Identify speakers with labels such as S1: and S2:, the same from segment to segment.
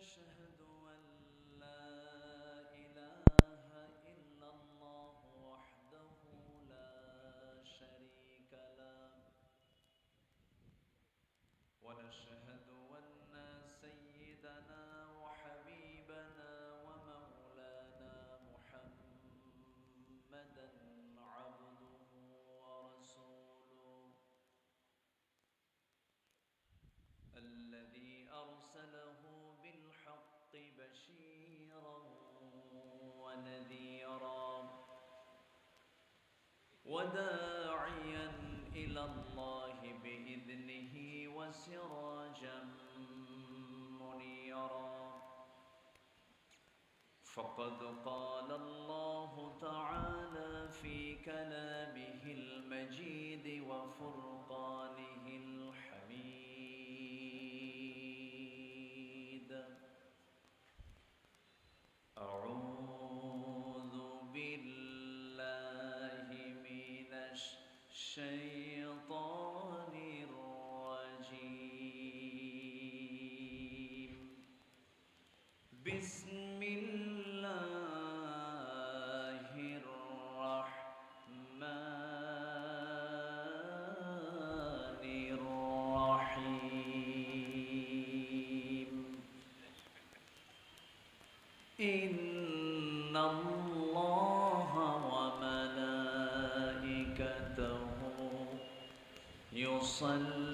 S1: أشهد أن لا إله إلا الله وحده لا شريك له ونشهد أن سيدنا وحبيبنا ومولانا محمدا عبده ورسوله الذي أرسله بالحق بشيرا ونذيرا وداعيا إلى الله بإذنه وسراجا منيرا فقد قال الله تعالى في كلامه المجيد وفرقانه الحميد أعوذ بالله من الشيطان الرجيم بسم الله الرحمن الرحيم إن الله وملائكته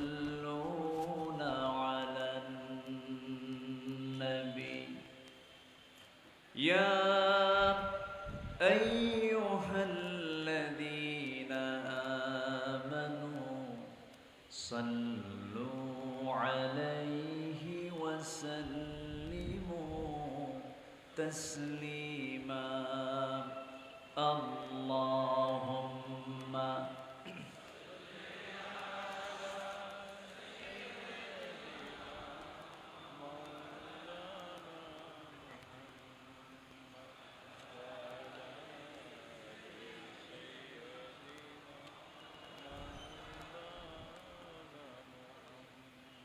S1: يصلون على النبي يا أيها الذين آمنوا صلوا عليه وسلموا تسليما اللهم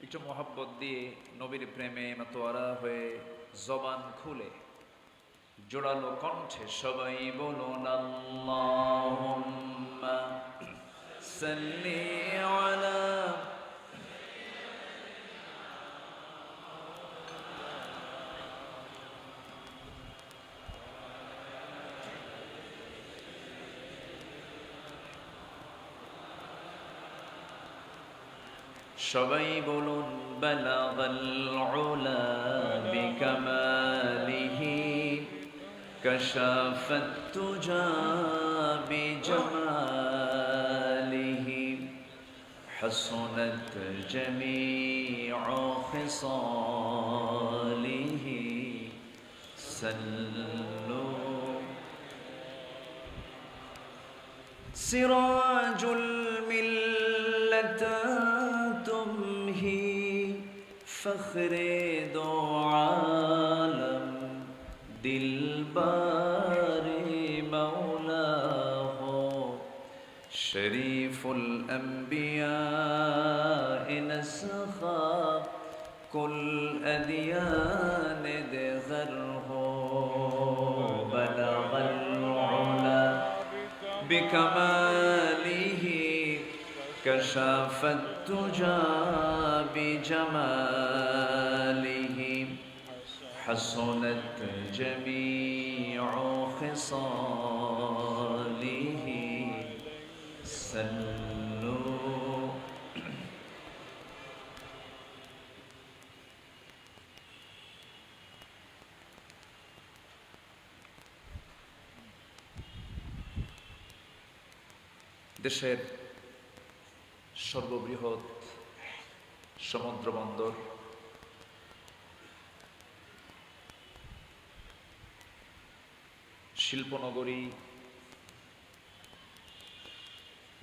S1: একটু মোহাব্বত দিয়ে নবীর প্রেমে মাতোয়ারা হয়ে জবান খুলে জোড়ালো কণ্ঠে সবাই বলুন আল্লাহুম্মা সাল্লি আলা সবাই বলুন বালাগাল উলা বিকামালিহি কাশাফাত তুজা বিজামালিহি হাসনাত জামিউ খিসালিহি সাল্লু সিরাজুল মিল্লাতা فخرے دو عالم دلبار مولا ہو شریف الانبیاء نسخہ کل ادیان دگر ہو بلغ العلا بکمالہ كشف التجى بجماله حسنت جميع خصاله صلوا দেশের সর্ববৃহৎ সমুদ্র বন্দর শিল্পনগরী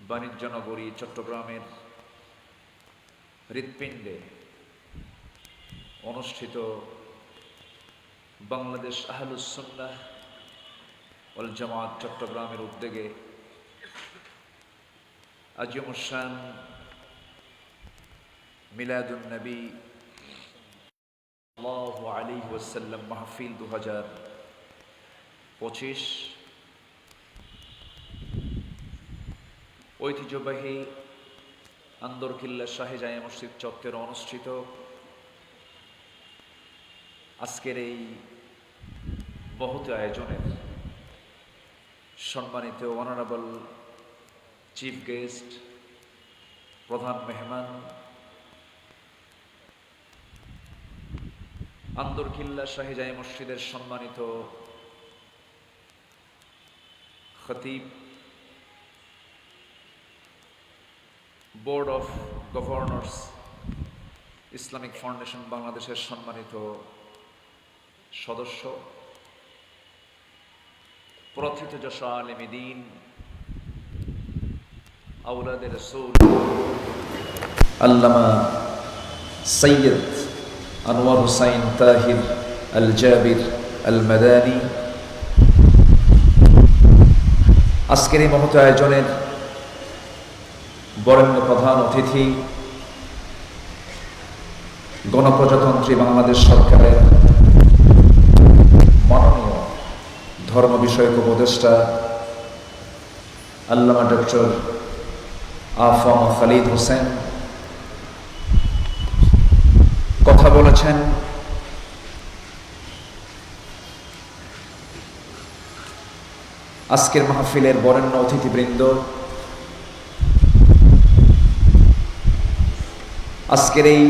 S1: বাণিজ্য নগরী চট্টগ্রামের হৃৎপিণ্ডে অনুষ্ঠিত বাংলাদেশ আহলুস সুন্নাহ ওয়াল জামাত চট্টগ্রামের উদ্যোগে আজিমুশ-শান মিলাদুন নবী সাল্লাল্লাহু আলাইহি ওয়াসাল্লাম মাহফিল 2025 ঐতিহ্যবাহী আন্দরকিল্লা শাহী জামে মসজিদ চত্বরে অনুষ্ঠিত আজকের এই বহুত আয়োজনের সম্মানিত অনারেবল চিফ গেস্ট, প্রধান মেহমান, আন্দরকিল্লা শাহী জামে মসজিদের সম্মানিত খতিব, board of governors Islamic foundation বাংলাদেশের সম্মানিত সদস্য, প্রথিতযশা আলেমে দ্বীন, আওলাদে রাসূল আল্লামা সৈয়দ আনোয়ার হুসাইন তাহির আল জাবির আল মাদানী, আজকের এই মহৎ আয়োজনের বরেণ্য প্রধান অতিথি, গণপ্রজাতন্ত্রী বাংলাদেশ সরকারের মাননীয় ধর্ম বিষয়ক উপদেষ্টা আল্লামা ডক্টর আফম খালিদ হোসেন কথা বলেছেন। আজকের মাহফিলের বরেণ্য অতিথিবৃন্দ, আজকের এই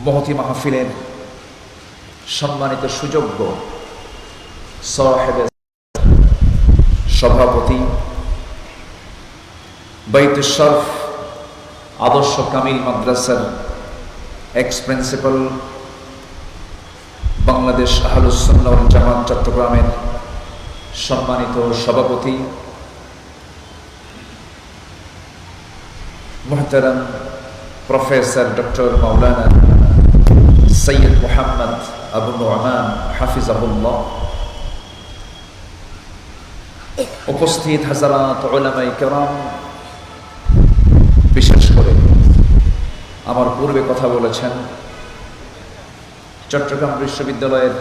S1: মহতী মাহফিলের সম্মানিত সুযোগ্য সাহেবে সভাপতি, বাইতুশ শরফ আদর্শ কামিল মাদ্রাসার এক্স প্রিন্সিপাল, বাংলাদেশ আহলুস সুন্নাহ ওয়াল জামাত চট্টগ্রামের সম্মানিত সভাপতি, মুহতারাম প্রফেসর ডক্টর মাওলানা সৈয়দ মুহাম্মদ আবু নুআমান হাফিজাহুল্লাহ, উপস্থিত হাজারাত উলামায়ে কেরাম, বিশেষ করে আমার পূর্বে কথা বলেছেন চট্টগ্রাম বিশ্ববিদ্যালয়ের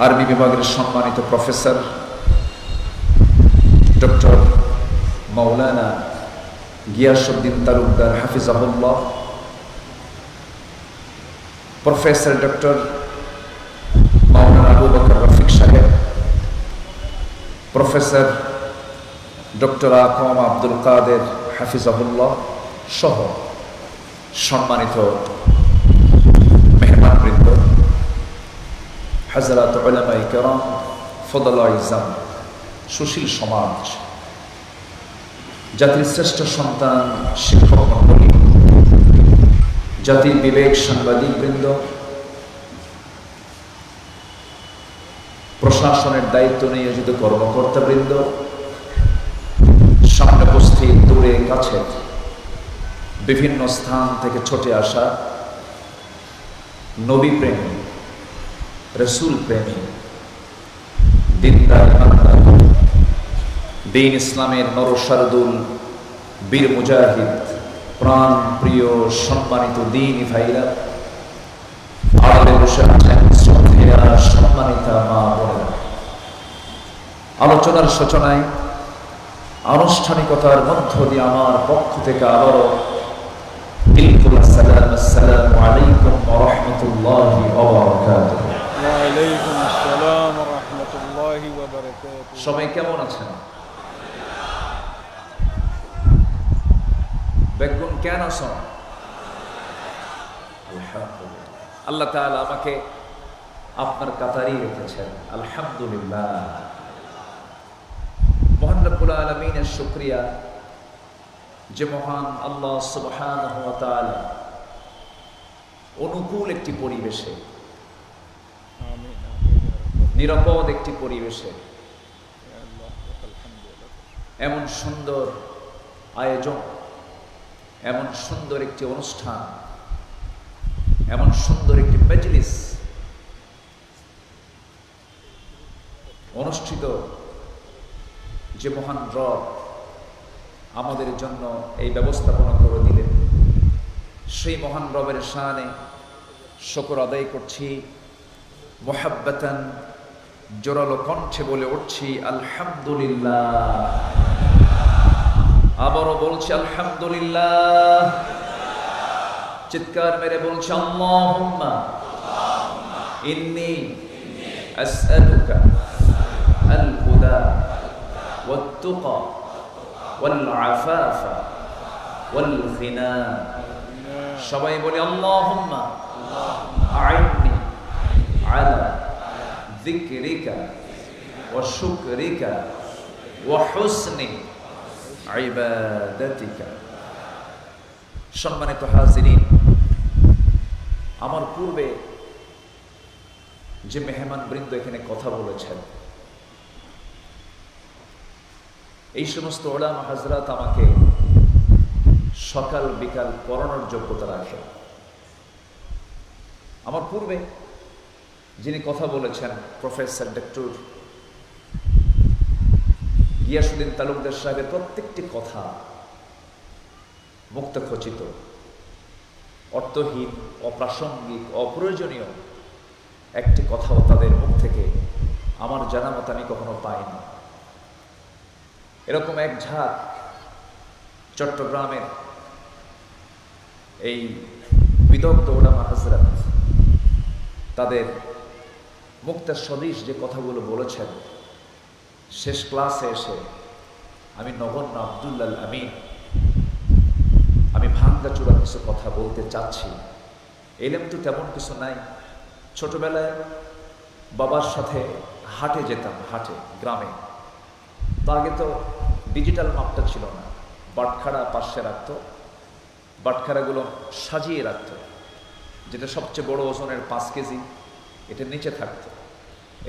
S1: আরবি বিভাগের সম্মানিত প্রফেসর ডক্টর মাওলানা গিয়াসউদ্দিন তালুকদার হাফিজাহুল্লাহ, প্রফেসর ডক্টর মাওলানা আবু বকর রফিক সাহেব, প্রফেসর ডক্টর আকম আব্দুল কাদের হাফিজাহুল্লাহ সহ সম্মানিত মেহমানবৃন্দ, হাজরাত উলামায়ে কেরাম, ফদলা ইজাম, সুশীল সমাজ, জাতির শ্রেষ্ঠ সন্তান শিক্ষক মণ্ডলী, জাতির বিবেক সাংবাদিক বৃন্দ, প্রশাসনের দায়িত্ব নিয়োজিত কর্মকর্তা বৃন্দ, সামনে উপস্থিত দূরে কাছে বিভিন্ন স্থান থেকে ছুটে আসা নবী প্রেমী, রসুল প্রেমী, দিনদার ইমানদার, দ্বীন ইসলামের নরসারদুল, বীর মুজাহিদ, প্রাণ প্রিয় সম্মানিত দ্বীনি ভাইরা, আড়ালে বসে আছেন শ্রদ্ধেয়া সম্মানিতা মা বোনেরা, আলোচনার সূচনায় আনুষ্ঠানিকতার মধ্য দিয়ে আমার পক্ষ থেকে আবারও আসসালামু আলাইকুম ওয়া রাহমাতুল্লাহি ওয়া বারাকাতুহু।
S2: ওয়া আলাইকুম আসসালাম ওয়া রাহমাতুল্লাহি ওয়া বারাকাতুহু।
S1: সবাই কেমন আছেন? বেগুন কেন আছেন? আলহামদুলিল্লাহ, আল্লাহ তাআলা আমাকে আপনার কাতারেই রেখেছেন, আলহামদুলিল্লাহ। মহান রব্বুল আলামিনের শুকরিয়া যে মহান আল্লাহ সুবহানাহু ওয়া তাআলা অনুকূল একটি পরিবেশে,
S2: আমিন
S1: নিরাপদ একটি পরিবেশে
S2: ইয়া আল্লাহ লাকাল হামদু ওয়া লাকাল
S1: এমন সুন্দর আয়োজন, এমন সুন্দর একটি অনুষ্ঠান, এমন সুন্দর একটি মজলিস অনুষ্ঠিত যে মহান রব আমাদের জন্য এই ব্যবস্থাপনা করে দিলেন, সেই মহান রবের শানে শুকর আদায় করছি, মুহাব্বাতান জোরালো কণ্ঠে বলে উঠছি আলহামদুলিল্লাহ। আবারও বলছি আলহামদুলিল্লাহ। চিৎকার মেরে বলছি আল্লাহুম্মা ইন্নী আসআলুকা আল হুদা ওয়াত তুকা ওয়াল আফাফা ওয়াল গিনা। সবাই বলি আল্লাহুম্মা আইন্নি আলা যিকরিকা ওয়া শুকরিকা ওয়া হুসনি ইবাদাতিকা। সম্মানিত হাজিরিন, আমার পূর্বে যে মেহমান বৃন্দ এখানে কথা বলেছেন, এই সমস্ত ওলামা হাজরাত আমাকে সকাল বিকাল পড়ানোর যোগ্যতা রাখে। আমার পূর্বে যিনি কথা বলেছেন প্রফেসর ডক্টর গিয়াসউদ্দিন তালুকদার সাহেবের প্রত্যেকটি কথা মুক্তখচিত, অর্থহীন, অপ্রাসঙ্গিক, অপ্রয়োজনীয় একটি কথাও তাদের মুখ থেকে আমার জানা মতো আমি কখনো পাইনি। এরকম এক ঝাঁক চট্টগ্রামের এই বিদগ্ধ ওলামা হযরত তাদের মুক্তার সদৃশ যে কথাগুলো বলেছেন, শেষ ক্লাসে এসে আমি নগণ্য আব্দুল্লাহ আমিন আমি ভাঙ্গাচোরা কিছু কথা বলতে চাচ্ছি। এলেম তো তেমন কিছু নাই। ছোটবেলায় বাবার সাথে হাটে যেতাম, হাটে গ্রামে। তো আগে তো ডিজিটাল মাপটা ছিল না, বাটখারা পাশে রাখতো, বাটখারাগুলো সাজিয়ে রাখতো, যেটা সবচেয়ে বড় ওজনের 5 কেজি এটা নিচে থাকতো,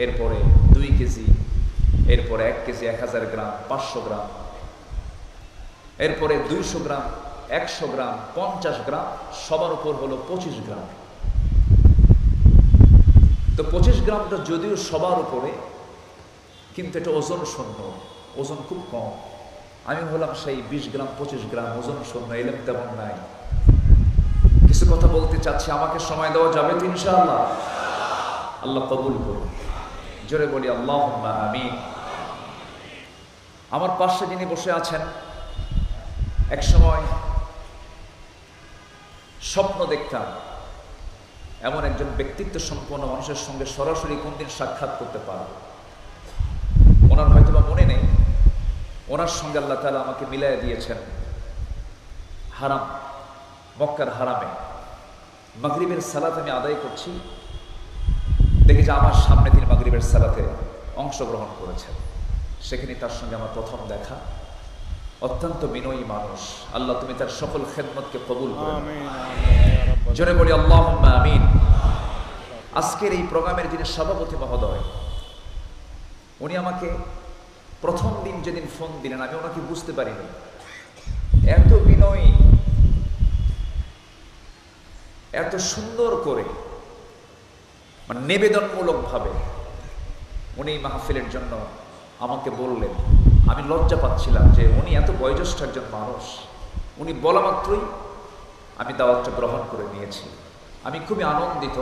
S1: এরপরে 2 কেজি, এরপরে 1 কেজি 1000 গ্রাম, 500 গ্রাম, এরপরে 200 গ্রাম, 100 গ্রাম, 50 গ্রাম, সবার উপর হলো 25 গ্রাম। তো 25 গ্রামটা যদিও সবার উপরে, কিন্তু এটা ওজন শূন্য, ওজন খুব কম। আমি হলাম সেই 20 গ্রাম 25 গ্রাম ওজন শূন্য, এলেম তেমন নাই। কিছু কথা বলতে চাচ্ছি, আমাকে সময় দেওয়া যাবে তো ইনশাআল্লাহ? আল্লাহ কবুল করুন। জোরে বলি আল্লাহুম্মা আমিন। আমার পাশে যিনি বসে আছেন, এক সময় স্বপ্ন দেখতাম এমন একজন ব্যক্তিত্ব সম্পন্ন মানুষের সঙ্গে সরাসরি কোনদিন সাক্ষাৎ করতে পারব। ওনার হয়তোবা মনে নেই, ওনার সঙ্গে আল্লাহ তাআলা আমাকে মিলাইয়া দিয়েছেন হারাম, মক্কার হারামে। মাগরিবের সালাত আমি আদায় করছি, দেখি যে আমার সামনে তিনি মাগরিবের সালাতে অংশগ্রহণ করেছেন। সেখানে তার সঙ্গে আমার প্রথম দেখা। অত্যন্ত বিনয়ী মানুষ। আল্লাহ তুমি তার সকল খেদমতকে কবুল করো। জোরে বলি আল্লাহুম্মা আমিন। আজকের এই প্রোগ্রামের যিনি সভাপতি মহোদয়, উনি আমাকে প্রথম দিন যেদিন ফোন দিলেন, আমি ওনাকে বুঝতে পারিনি। এত বিনয়ী, এত সুন্দর করে, মানে নিবেদনমূলক ভাবে উনি মাহফিলের জন্য আমাকে বললেন। আমি লজ্জা পাচ্ছিলাম যে উনি এত বয়োজ্যেষ্ঠ একজন মানুষ, উনি বলা মাত্রই আমি দাওয়াতটা গ্রহণ করে নিয়েছি। আমি খুবই আনন্দিত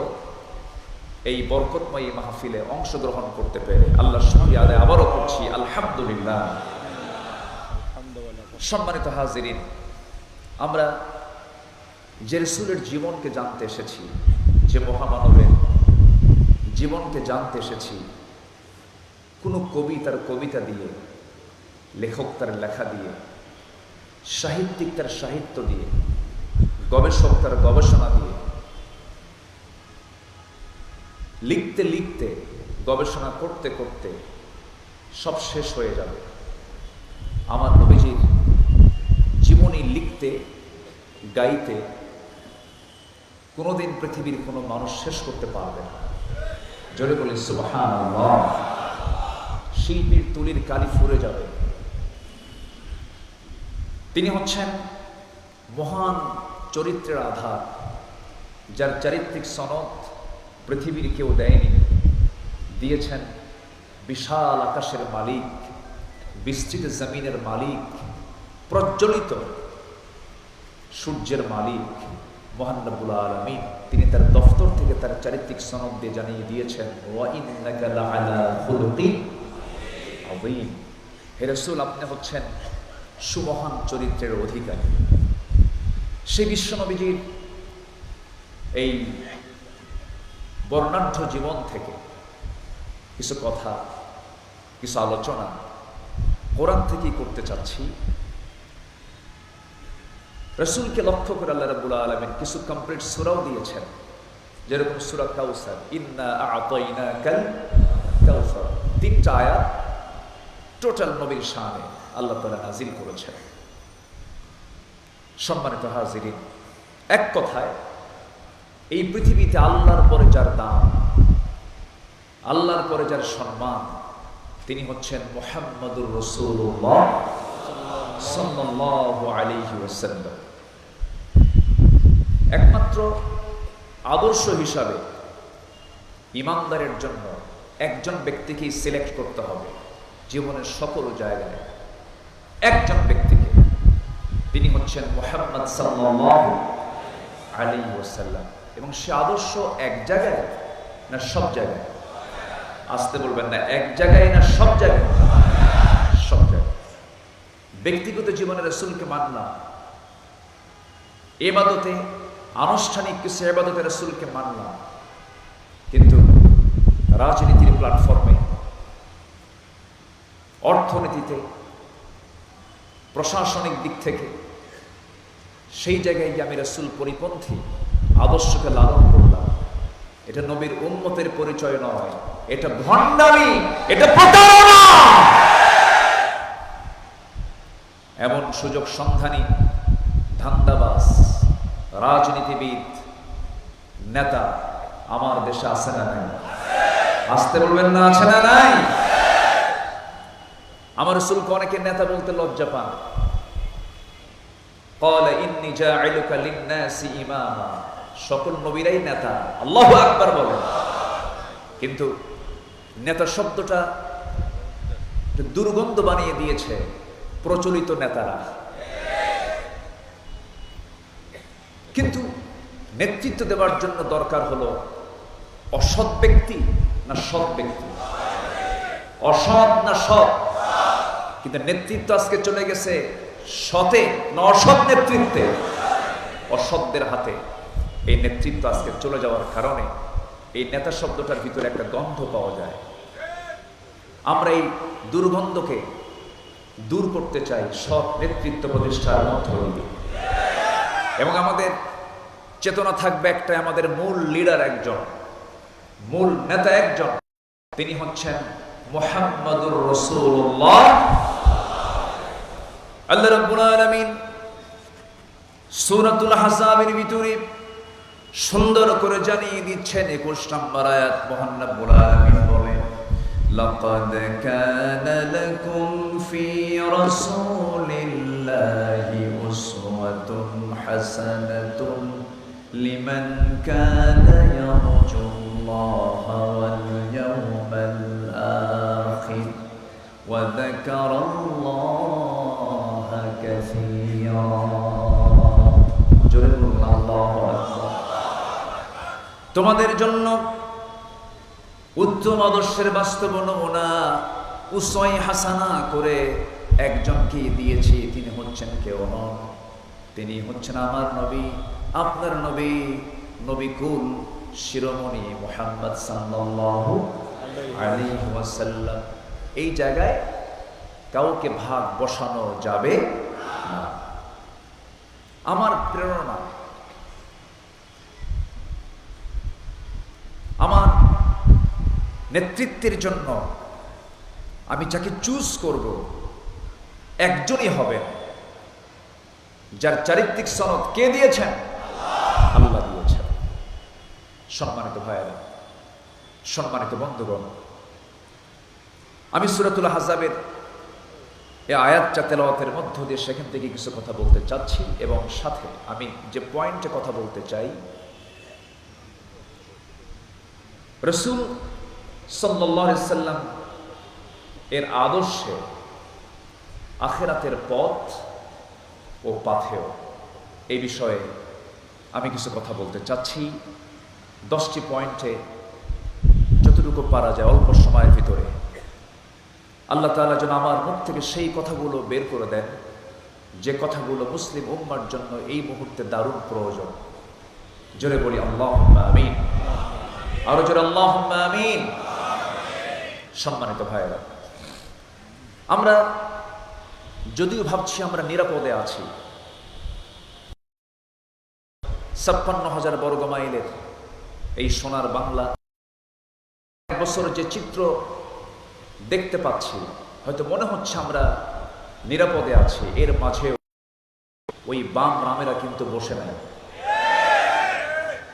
S1: এই বরকতময় মাহফিলে অংশগ্রহণ করতে পেরে। আল্লাহর শুকরিয়া আদায় আবারও করছি, আলহামদুলিল্লাহ। সম্মানিত হাজিরিন, আমরা যে রাসূলের জীবনকে জানতে এসেছি, যে মহামানবের জীবনকে জানতে এসেছি, কোনো কবি তার কবিতা দিয়ে, লেখক তার লেখা দিয়ে, সাহিত্যিক তার সাহিত্য দিয়ে, গবেষক তার গবেষণা দিয়ে, লিখতে লিখতে, গবেষণা করতে করতে সব শেষ হয়ে যাবে। আমার নবীজির জীবনী লিখতে, গাইতে কোনোদিন পৃথিবীর কোনো মানুষ শেষ করতে পারবে না। জোরে বলি সুবহানাল্লাহ। শিল্পীর তুলির কালি ফুরে যাবে। তিনি হচ্ছেন মহান চরিত্রের আধার, যার চারিত্রিক সনদ পৃথিবীর কেউ দেয়নি। দিয়েছেন বিশাল আকাশের মালিক, বিস্তৃত জমিনের মালিক, প্রজ্বলিত সূর্যের মালিক মহান রব্বুল আলামিন। তিনি তার দফতর থেকে তার চারিত্রিক সনদ দিয়ে জানিয়ে দিয়েছেন, ওয়া ইন্নাকা লাআলা খুলুকিন আযীম। হে রাসূল, আপনি হচ্ছেন সুমহান চরিত্রের অধিকারী। সেই বিশ্বনবীজির এই বর্ণাঢ্য জীবন থেকে কিছু কথা, কিছু আলোচনা কোরআন থেকেই করতে চাচ্ছি। রাসূলকে লক্ষ্য করে আল্লাহ রাব্বুল আলামিন কিছু কমপ্লিট সূরাও দিয়েছেন, যেরকম সূরা কাউসার, ইন্না আ'তাইনাকাল কাউসার। 3টা আয়াত টোটাল নবীর শানে আল্লাহ তাআলা নাজিল করেছেন। সম্মানিত হাজিরিন, এক কথায় এই পৃথিবীতে আল্লাহর পরে যার দাম, আল্লাহর পরে যার সম্মান, তিনি হচ্ছেন মুহাম্মাদুর রাসূলুল্লাহ সাল্লাল্লাহু আলাইহি ওয়াসাল্লাম। একমাত্র আদর্শ হিসাবে ঈমানদারের জন্য একজন ব্যক্তিকেই সিলেক্ট করতে হবে জীবনের সকল জায়গায়, একজন ব্যক্তিকে। তিনি হচ্ছেন মুহাম্মদ সাল্লাল্লাহু আলাইহি ওয়াসাল্লাম। এবং সে আদর্শ এক জায়গায় না সব জায়গায়? আসতে বলবেন না, এক জায়গায় না সব জায়গায়? সব জায়গায়। ব্যক্তিগত জীবনে রাসূলকে মানলাম, ইবাদতে আনুষ্ঠানিক কিছু ইবাদতে রাসূলকে মানলাম, কিন্তু রাজনীতির প্ল্যাটফর্মে, অর্থনীতিতে, প্রশাসনিক দিক থেকে সেই জায়গায় গিয়ে আমি রাসূল পরিপন্থী আদর্শকে লালন করলাম, এটা নবীর উম্মতের পরিচয় নয়, এটা ভণ্ডামি, এটা প্রতারণা। এমন সুযোগ সন্ধানী ধান্দাবাজ রাজনীতিবিদ নেতা আমার দেশে আছে না নাই? আসতে বলবেন না, আছে না নাই? আমার রাসূলকে অনেকে নেতা বলতে লজ্জা পান। ক্বালা ইন্নী জাইলুকা লিন-নাসি ইমামা। সকল নবীরাই নেতা, আল্লাহু আকবার বলেন। কিন্তু নেতা শব্দটা দুর্গন্ধ বানিয়ে দিয়েছে প্রচলিত নেতারা। কিন্তু নেতৃত্ব দেওয়ার জন্য দরকার হলো অসৎ ব্যক্তি না সৎ ব্যক্তি? অসৎ না সৎ? কিন্তু নেতৃত্ব আজকে চলে গেছে সতে না অসৎ নেতৃত্বে? অসৎদের হাতে এই নেতৃত্ব আজকে চলে যাওয়ার কারণে এই নেতা শব্দটার ভিতরে একটা গন্ধ পাওয়া যায়। আমরা এই দুর্গন্ধকে দূর করতে চাই সৎ নেতৃত্ব প্রতিষ্ঠার মধ্য দিয়ে। এবং আমাদের চেতনা থাকবে একটা, আমাদের মূল লিডার একজন, মূল নেতা একজন, তিনি হচ্ছেন মুহাম্মাদুর রাসূলুল্লাহ। আল্লাহ রাব্বুল আলামিন সূরাতুল আহজাবের ভিতরে সুন্দর করে জানিয়ে দিচ্ছেন 21 নম্বর আয়াত। মহান রব্বুল আলামিন বলেন, লাকাদ কানা লাকুম ফি রাসূলিল্লাহি উসওয়াতুন হাসানাতুন লিমান কানা ইয়ারজুল্লাহা ওয়াল ইয়াওমাল আখির ওয়া যাকারাল্লাহা কাসীরা। জোরে বলুন আল্লাহু আকবার। তোমাদের জন্য উত্তম আদর্শের বাস্তব নমুনা উসওয়ায়ে হাসানা করে একজনকে দিয়েছি। তিনি হচ্ছেন কেউ নন, তিনি হচ্ছেন আমার নবী, আপনার নবী, নবী কুল শিরোমণি মুহাম্মদ সাল্লাল্লাহু আলাইহি ওয়াসাল্লাম। এই জায়গায় কাউকে ভাগ বসানো যাবে না। আমার প্রেরণা, আমার নেতৃত্বের জন্য আমি যাকে চুজ করব একজনই হবেন যার চারিত্রিক সনদ কে দিয়েছেন? আল্লাহ দিয়েছেন। সম্মানিত ভাইয়েরা, সম্মানিত বন্ধুগণ, আমি সূরাতুল আহজাবের এই আয়াতটা তেলাওয়াতের মধ্য দিয়ে সেখান থেকে কিছু কথা বলতে চাচ্ছি, এবং সাথে আমি যে পয়েন্টে কথা বলতে চাই, রাসূল সাল্লাল্লাহু আলাইহি সাল্লাম এর আদর্শে আখিরাতের পথ ও পাথেয়, এই বিষয়ে আমি কিছু কথা বলতে চাচ্ছি 10টি পয়েন্টে, যতটুকু পারা যায় অল্প সময়ের ভিতরে। আল্লাহ তাআলা যেন আমার মুখ থেকে সেই কথাগুলো বের করে দেন যে কথাগুলো মুসলিম উম্মার জন্য এই মুহূর্তে দারুণ প্রয়োজন। জোরে বলি আল্লাহুম্মা আমিন, আরো জোরে আল্লাহুম্মা আমিন। সম্মানিত ভাইয়েরা, আমরা যদিও ভাবছি আমরা নিরাপদে আছি, 56,000 বর্গ মাইলের এই সোনার বাংলা, এক বছর যে চিত্র দেখতে পাচ্ছি, হয়তো মনে হচ্ছে আমরা নিরাপদে আছি, এর মাঝে ওই বাম রামেরা কিন্তু বসে নাই।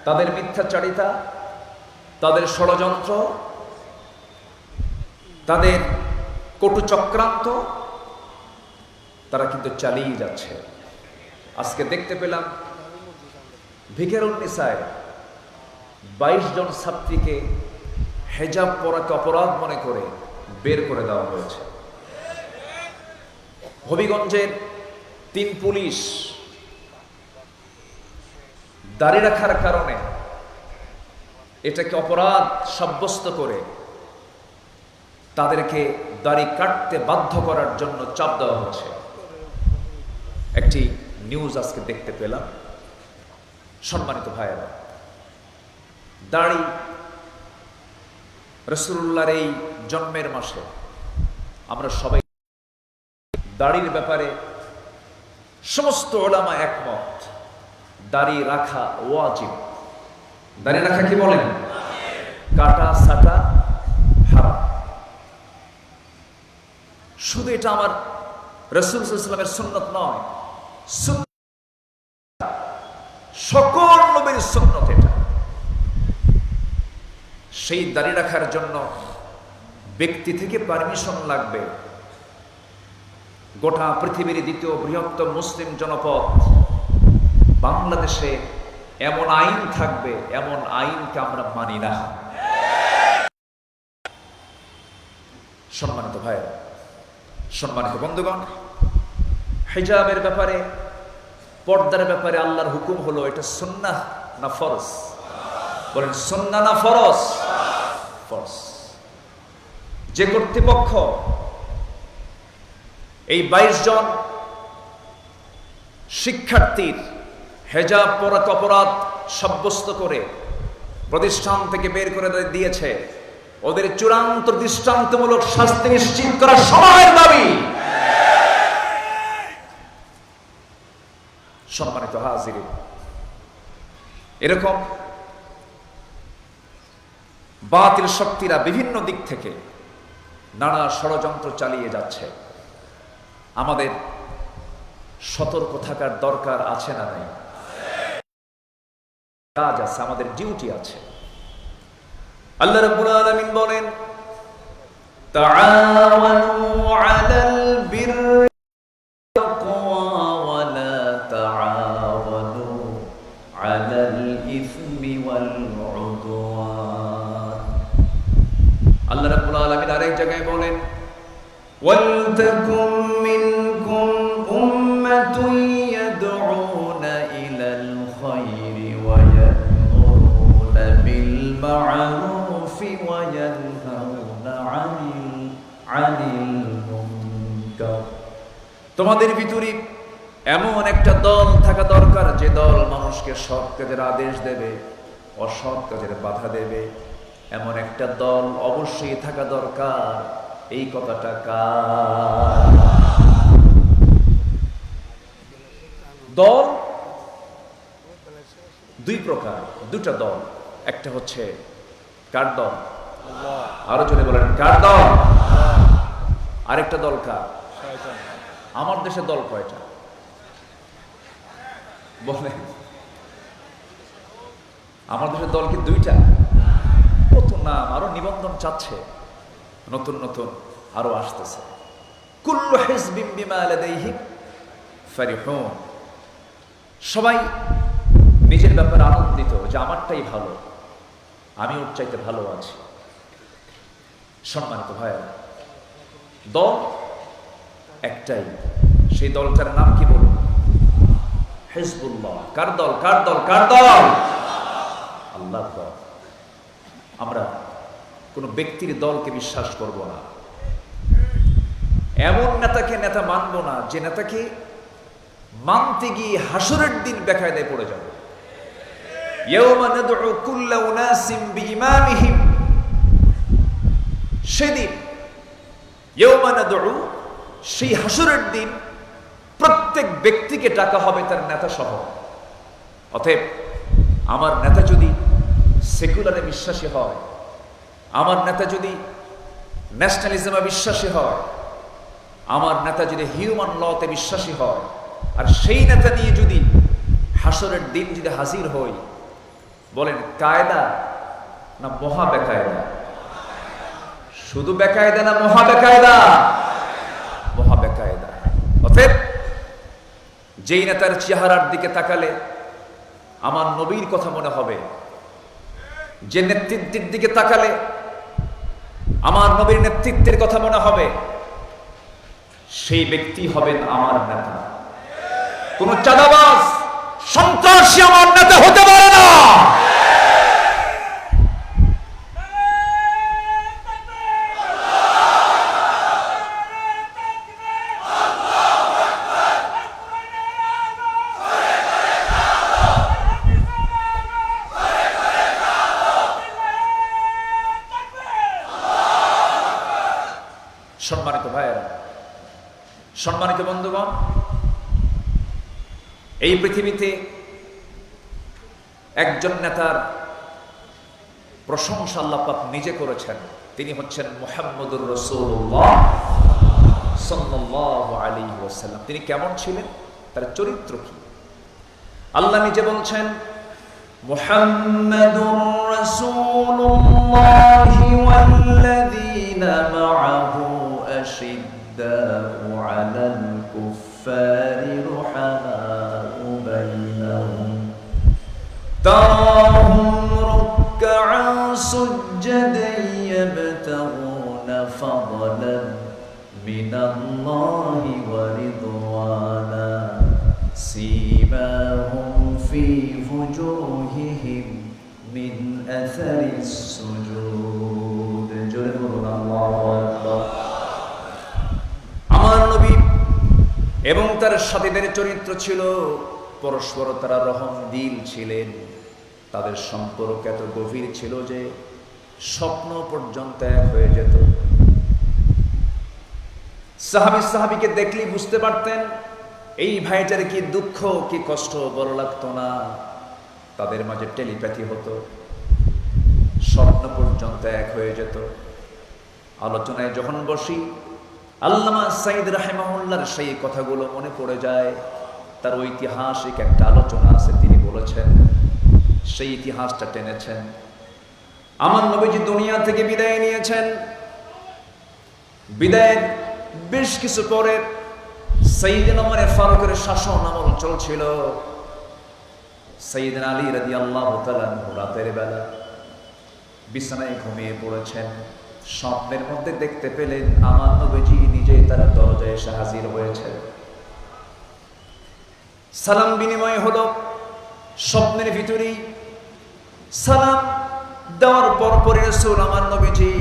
S1: তাদের মিথ্যাচারিতা, তাদের ষড়যন্ত্র, তাদের কটু চক্রান্ত তারা কিন্তু চালিয়ে যাচ্ছে। আজকে দেখতে পেলাম ভিকেরুন্নিসায় 22 জন ছাত্রীকে হেজাব পরাকে অপরাধ মনে করে বের করে দেওয়া হয়েছে। হবিগঞ্জের 3 পুলিশ দাড়ি রাখার কারণে এটাকে অপরাধ সাব্যস্ত করে তাদেরকে দাড়ি কাটতে বাধ্য করার জন্য চাপ দেওয়া হচ্ছে। একটি নিউজ আজকে দেখতে পেলাম। সম্মানিত ভাইয়েরা, দাড়ি রাসূলুল্লাহর এই জন্মের মাসে আমরা সবাই দাড়ির ব্যাপারে সমস্ত উলামা একমত, দাড়ি রাখা ওয়াজিব। দাড়ি রাখা কি বলেন? কাটা ছাটা হারাম। শুধু এটা আমার রাসূল সাল্লাল্লাহু আলাইহি ওয়াসাল্লামের সুন্নাত নয়, সকল নবীর সুন্নাত এটা। সেই দাড়ি রাখার জন্য ব্যক্তি থেকে পারমিশন লাগবে। গোটা পৃথিবীর দ্বিতীয় বৃহত্তম মুসলিম জনপদ বাংলাদেশে এমন আইন থাকবে, এমন আইনকে আমরা মানি না। সম্মানিত ভাইয়েরা, সম্মানিত বন্ধুগণ, হিজাবের ব্যাপারে, পর্দার ব্যাপারে আল্লাহর হুকুম হলো এটা সুন্নাহ না ফরজ? বলেন সুন্নাহ না ফরজ? ফরজ। যে কর্তৃপক্ষ এই 22 জন শিক্ষার্থীর হেজাব পরাকে অপরাধ সাব্যস্ত করে প্রতিষ্ঠান থেকে বের করে দিয়েছে, ওদের চূড়ান্ত দৃষ্টান্তমূলক শাস্তি নিশ্চিত করা সময়ের দাবি। সম্মানিত হাজিরিন, এরকম বাতিল শক্তিরা বিভিন্ন দিক থেকে নানা ষড়যন্ত্র চালিয়ে যাচ্ছে। আমাদের সতর্ক থাকার দরকার আছে না নাই? কাজ আছে, আমাদের ডিউটি আছে। আল্লাহ রাব্বুল আলামিন বলেন, তাআওয়ানু আলাল বিররি ওয়াত তাকওয়া ওয়া লা তাআওয়ানু আলাল ইসমি ওয়াল উদওয়ান। আল্লাহ রাব্বুল আলামিন আরেক জায়গায় বলেন, ওয়াল তাকুম মিনকুম উম্মাতুন ইয়াদউনা ইলাল খায়রি ওয়া ইয়া'মুরুনা বিল মা'রুফি ওয়া ইয়ানহাউনা আনিল মুনকার। তোমাদের ভিতরে এমন একটা দল থাকা দরকার যে দল মানুষকে সৎ কাজের আদেশ দেবে, অসৎ কাজের বাধা দেবে। এমন একটা দল অবশ্যই থাকা দরকার। এই কথাটা কার? দল দুই প্রকার, দুটা দল। একটা হচ্ছে কার দল? আরো জোরে বলেন, কার দল? আরেকটা দল কার? আমার দেশে দল কয়টা বলেন? আমার দেশের দল কি দুইটা? কত নাম, আরো নিবন্ধন চাচ্ছে, নতুন নতুন আরো আসতেছে। কুল্লু হিজবিন বিমা লাদাইহিম ফারিহুন। সবাই নিজের ব্যাপারে আনন্দিত যে আমারটাই ভালো, আমি ওর চাইতে ভালো আছি। সম্মানিত ভাইয়েরা, দল একটাই, সেই দলটার নাম কি বলুন? হিজবুল্লাহ। কার দল? কার দল? কার দল? আল্লাহর দল। আমরা কোন ব্যক্তির দলকে বিশ্বাস করব না, এমন নেতাকে নেতা মানব না যে নেতাকে মানতে গিয়ে হাসরের দিন বেকায়দায় পড়ে যাবে। ইয়াওমা নাদউ কুল্লা উনাসিম বিইমামিহিম, সেদিন ইয়াওমা নাদউ, সেই হাসরের দিন প্রত্যেক ব্যক্তিকে ডাকা হবে তার নেতা সহ। অতএব আমার নেতা যদি সেকুলারে বিশ্বাসী হয়, আমার নেতা যদি ন্যাশনালিজমে বিশ্বাসী হয়, আমার নেতা যদি হিউম্যান লতে বিশ্বাসী হয়, আর সেই নেতা নিয়ে যদি হাসরের দিন যদি হাজির হই, বলেন কায়দা না মহা বেকায়দা? শুধু বেকায়দা না মহা বেকায়দা? মহা বেকায়দা। অতএব যেই নেতার চেহারার দিকে তাকালে আমার নবীর কথা মনে হবে, যে নেতৃত্বের দিকে তাকালে আমার নবীর নেতৃত্বের কথা মনে হবে, সেই ব্যক্তি হবেন আমার নেতা। কোন চাঁদাবাজ সন্ত্রাসী আমার নেতা হতে পারে না। সম্মানিত ভাইয়েরা, সম্মানিত বন্ধুগণ, এই পৃথিবীতে একজন নেতার প্রশংসা আল্লাহ পাক নিজে করেছেন। তিনি হচ্ছেন মুহাম্মদুর রাসূলুল্লাহ সাল্লাল্লাহু আলাইহি ওয়াসাল্লাম। তিনি কেমন ছিলেন, তার চরিত্র কি? আল্লাহ নিজে বলছেন, মুহাম্মাদুর রাসূলুল্লাহি ওয়াল্লাযীনা মা'আহু আশিদ্দাউ আলাল কুফফারি রুহামাউ বাইনাহুম তারাহুম রুকআন সুজ্জাদান ইয়াবতাগুনা ফাদলান মিনাল্লাহি ওয়া রিদওয়ানা সীমাহুম ফি ফুজুহিহিম মিন আসারিস সুজুদ। জোরে বলুন আল্লাহু আকবার। আমার নবী এবং তার সাথীদের চরিত্র ছিল পরস্পর তারা রহম দিল ছিলেন। তাদের সম্পর্ক এত গভীর ছিল যে স্বপ্ন পর্যন্ত এক হয়ে যেত। সাহাবীকে দেখলেই বুঝতে পারতেন এই ভাইটার কি দুঃখ কি কষ্ট বড় লাগতো না। তাদের মাঝে টেলিপ্যাথি হতো, স্বপ্ন পর্যন্ত এক হয়ে যেত। আলোচনায় যখন বসি আল্লামা সাইদ রাহিমাহুল্লাহর সেই কথাগুলো মনে পড়ে যায়। তার ঐতিহাসিক একটা আলোচনা আছে, তিনি বলেছেন, সেই ইতিহাসটা টেনেছেন। আমার নবীজি দুনিয়া থেকে বিদায় নিয়েছেন। বিদায়ের বেশ কিছু পরে সাইয়েদনা ওমর ফারুকের শাসন আমল চলছিল। সাইয়েদনা আলী রাদিয়াল্লাহু তাআলা রাতের বেলা বিছানায় ঘুমিয়ে পড়েছেন। স্বপ্নের মধ্যে দেখতে পেলেন আমার নবীজি নিজেই তার দরজায় এসে হাজির হয়েছেন। সালাম বিনিময় হলো। স্বপ্নের ভিতরেই সালাম দেওয়ার পরপরই রাসূল আমার নবীজি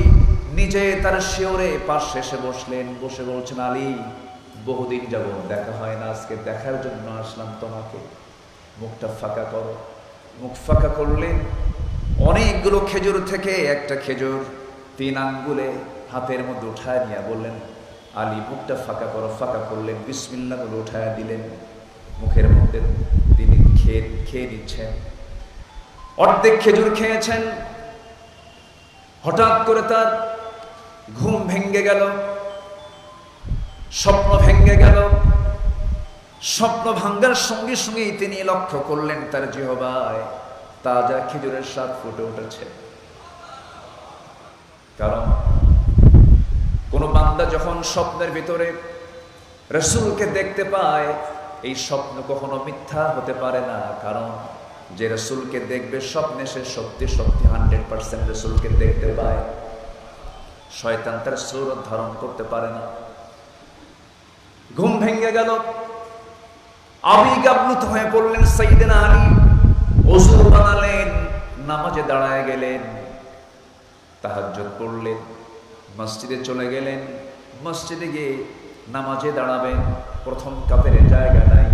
S1: নিজে তার শিয়রে পাশে এসে বসলেন। বসে বলছেন, আলী, বহুদিন যাবত দেখা হয় না, আজকে দেখার জন্য আসলাম তোমাকে। মুখটা ফাঁকা করো। মুখ ফাঁকা করলেন। অনেকগুলো খেজুর থেকে একটা খেজুর 3 আঙ্গুলে হাতের মধ্যে উঠায় নিয়ে বললেন, আলী, মুখটা ফাঁকা করো। ফাঁকা করলেন, বিসমিল্লাহ বলে উঠায় দিলেন। মুখের মধ্যে তিনি খেয়ে নিচ্ছেন। অর্ধেক খেজুর খেয়েছেন। হঠাৎ করে তার ঘুম ভেঙে গেল, স্বপ্ন ভেঙে গেল। স্বপ্ন ভাঙ্গার সঙ্গে সঙ্গেই তিনি লক্ষ্য করলেন তার জিহ্বায় তাজা খেজুরের স্বাদ ফুটে উঠেছে। কারণ কোন বান্দা যখন স্বপ্নের ভিতরে রাসূলকে দেখতে পায়, এই স্বপ্ন কখনো মিথ্যা হতে পারে না। কারণ যে রাসূলকে দেখবে স্বপ্নে, সে সত্যি 100% রাসূলকে দেখতে পায়। শয়তান তার সূরত ধারণ করতে পারে না। ঘুম ভেঙে গেল। আবেগ আপ্লুত হয়ে পড়লেন সাইয়েদনা আলী। ওযু বানালেন, নামাজে দাঁড়ায় গেলেন, তাহাজ্জুদ পড়লেন, মসজিদে চলে গেলেন। মসজিদে গিয়ে নামাজে দাঁড়াবেন, প্রথম কাতারে জায়গা নাই,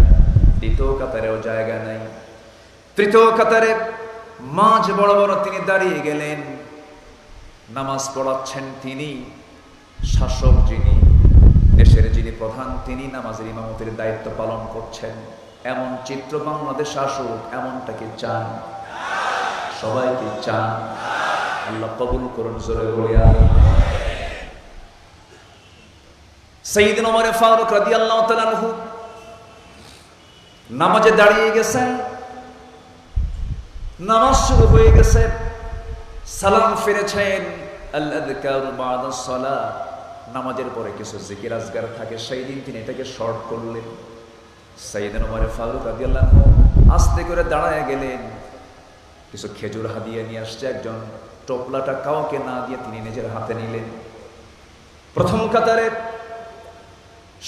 S1: দ্বিতীয় কাতারেও জায়গা নাই, তৃতীয় কাতারে মাঝ বরাবর তিনি দাঁড়িয়ে গেলেন। নামাজ পড়াচ্ছেন তিনি, শাসক যিনি, দেশের যিনি প্রধান, তিনি নামাজের ইমামতের দায়িত্ব পালন করছেন। এমন চিত্র বাংলাদেশ আসুক, এমনটাকে চান? সবাইকে চান? আল্লাহ কবুল করুন, জোরে বলি আমিন। সাইয়েদনা ওমর ফারুক রাদিয়াল্লাহু তাআলা আনহু নামাজে দাঁড়িয়ে গেছেন, নামাজ শুরু হয়ে গেছে, সালাম ফিরেছেন। আল আযকারু বা'দাস সালাহ, নামাজের পরে কিছু জিকির আজকার থাকে, সেই দিন তিনি এটাকে শর্ট করলেন। সাইয়েদনা ওমর ফারুক রাদিয়াল্লাহু আনহু আস্তে করে দাঁড়ায় গেলেন, কিছু খেজুর হাদিয়া নিয়ে আসছে একজন, টোপলাটা কাউকে না দিয়ে তিনি নিজের হাতে নিলেন। প্রথম কাতারে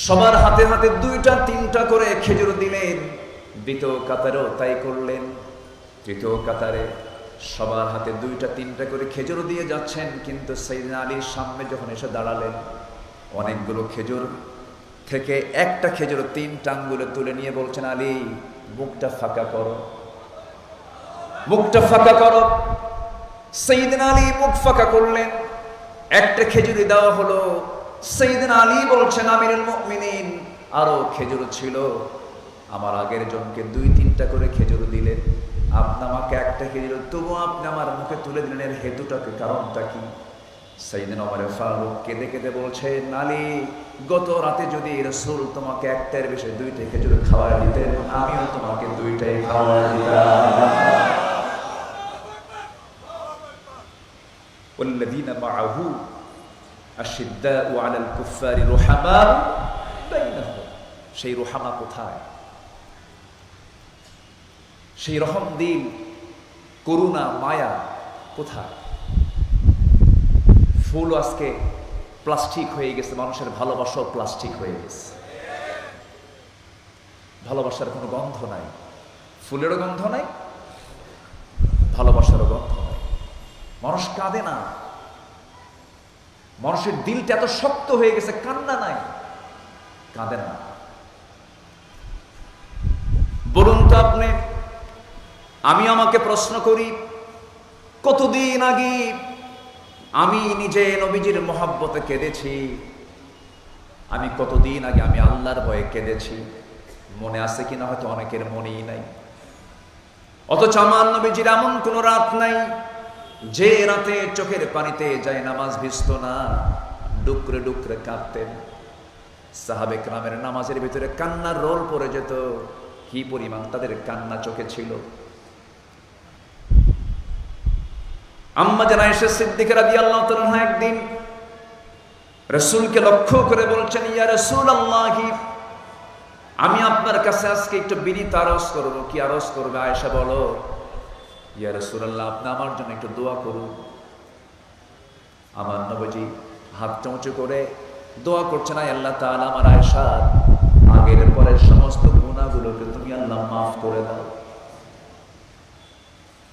S1: সবার হাতে হাতে 2টা 3টা করে খেজুর দিলেন, দ্বিতীয় কাতারেও তাই করলেন, তৃতীয় কাতারে সবার হাতে 2টা 3টা করে খেজুর দিয়ে যাচ্ছেন। কিন্তু সাইয়েদনা আলীর সামনে যখন এসে দাঁড়ালেন, অনেকগুলো খেজুর থেকে একটা খেজুর 3টা আঙ্গুলে তুলে নিয়ে বলছেন, আলী মুখটা ফাঁকা করো, মুখটা ফাঁকা করো। সাইয়েদনা আলী মুখ ফাঁকা করলেন, একটা খেজুরি দেওয়া হলো। সাইয়েদনা আলী বলছেন, আমিরুল মুমিনিন, আরো খেজুর ছিল, আমার আগের জনকে 2-3টা করে খেজুর দিলেন, আপনি আমাকে একটা খেজুর, তবু আপনি আমার মুখে তুলে দিলেন, এর হেতুটাকে, কারণটা কি? সাইয়েদনা ওমর ফারুক কেঁদে কেঁদে বলছেন, আলী গত রাতে যদি রাসূল তোমাকে একটার বেশি 2টা খেজুর খাওয়ায় দিতেন, আমিও তোমাকে 2টাই খাওয়ায় দিতাম। ওয়াল্লাযীনা মাআহু আশিদ্দাউ আলাল কুফফারি রুহামা বাইনাহুম, সেই রুহামা কোথায়? সেই রহম দিল, করুণা, মায়া কোথায়? ফুল আজকে প্লাস্টিক হয়ে গেছে, মানুষের ভালোবাসাও প্লাস্টিক হয়ে গেছে। ভালোবাসার কোনো গন্ধ নাই, ফুলেরও গন্ধ নাই, ভালোবাসারও গন্ধ নাই। মানুষ কাঁদে না, মানুষের দিলটা এত শক্ত হয়ে গেছে, কান্না নাই, কাঁদে না। বলুন তো আপনি, আমি আমাকে প্রশ্ন করি, কতদিন আগে আমি নিজে নবীজির মহব্বতে কেঁদেছি, আমি কতদিন আগে আমি আল্লাহর ভয়ে কেঁদেছি, মনে আছে কিনা হয়তো অনেকের মনেই নাই। অথচ আমার নবীজির এমন কোন রাত নাই যে রাতে চোখের পানিতে যায় নামাজ ভিজত না, ডুকরে ডুকরে কাঁদতেন। সাহাবে কেরামের নামাজের ভিতরে কান্নার রোল পড়ে যেত, কি পরিমাণ তাদের কান্না চোখে ছিল। আম্মা জান আয়েশা সিদ্দিকা রাদিয়াল্লাহু তাআলা একদিন রাসূলকে লক্ষ্য করে বলছেন, ইয়া রাসূলুল্লাহ, আমি আপনার কাছে আজকে একটু বিনীত আরজ করব। কি আরজ করবে? আয়েশা বলো, ইয়া রাসূলুল্লাহ, আপনি আমার জন্য একটু দোয়া করুন। আমার নবীজি হাত উঁচু করে দোয়া করছেন, আয় আল্লাহ তাআলা, আমার আয়েশার আগের পরের সমস্ত গুনাহগুলোকে তুমি আল্লাহ মাফ করে দাও।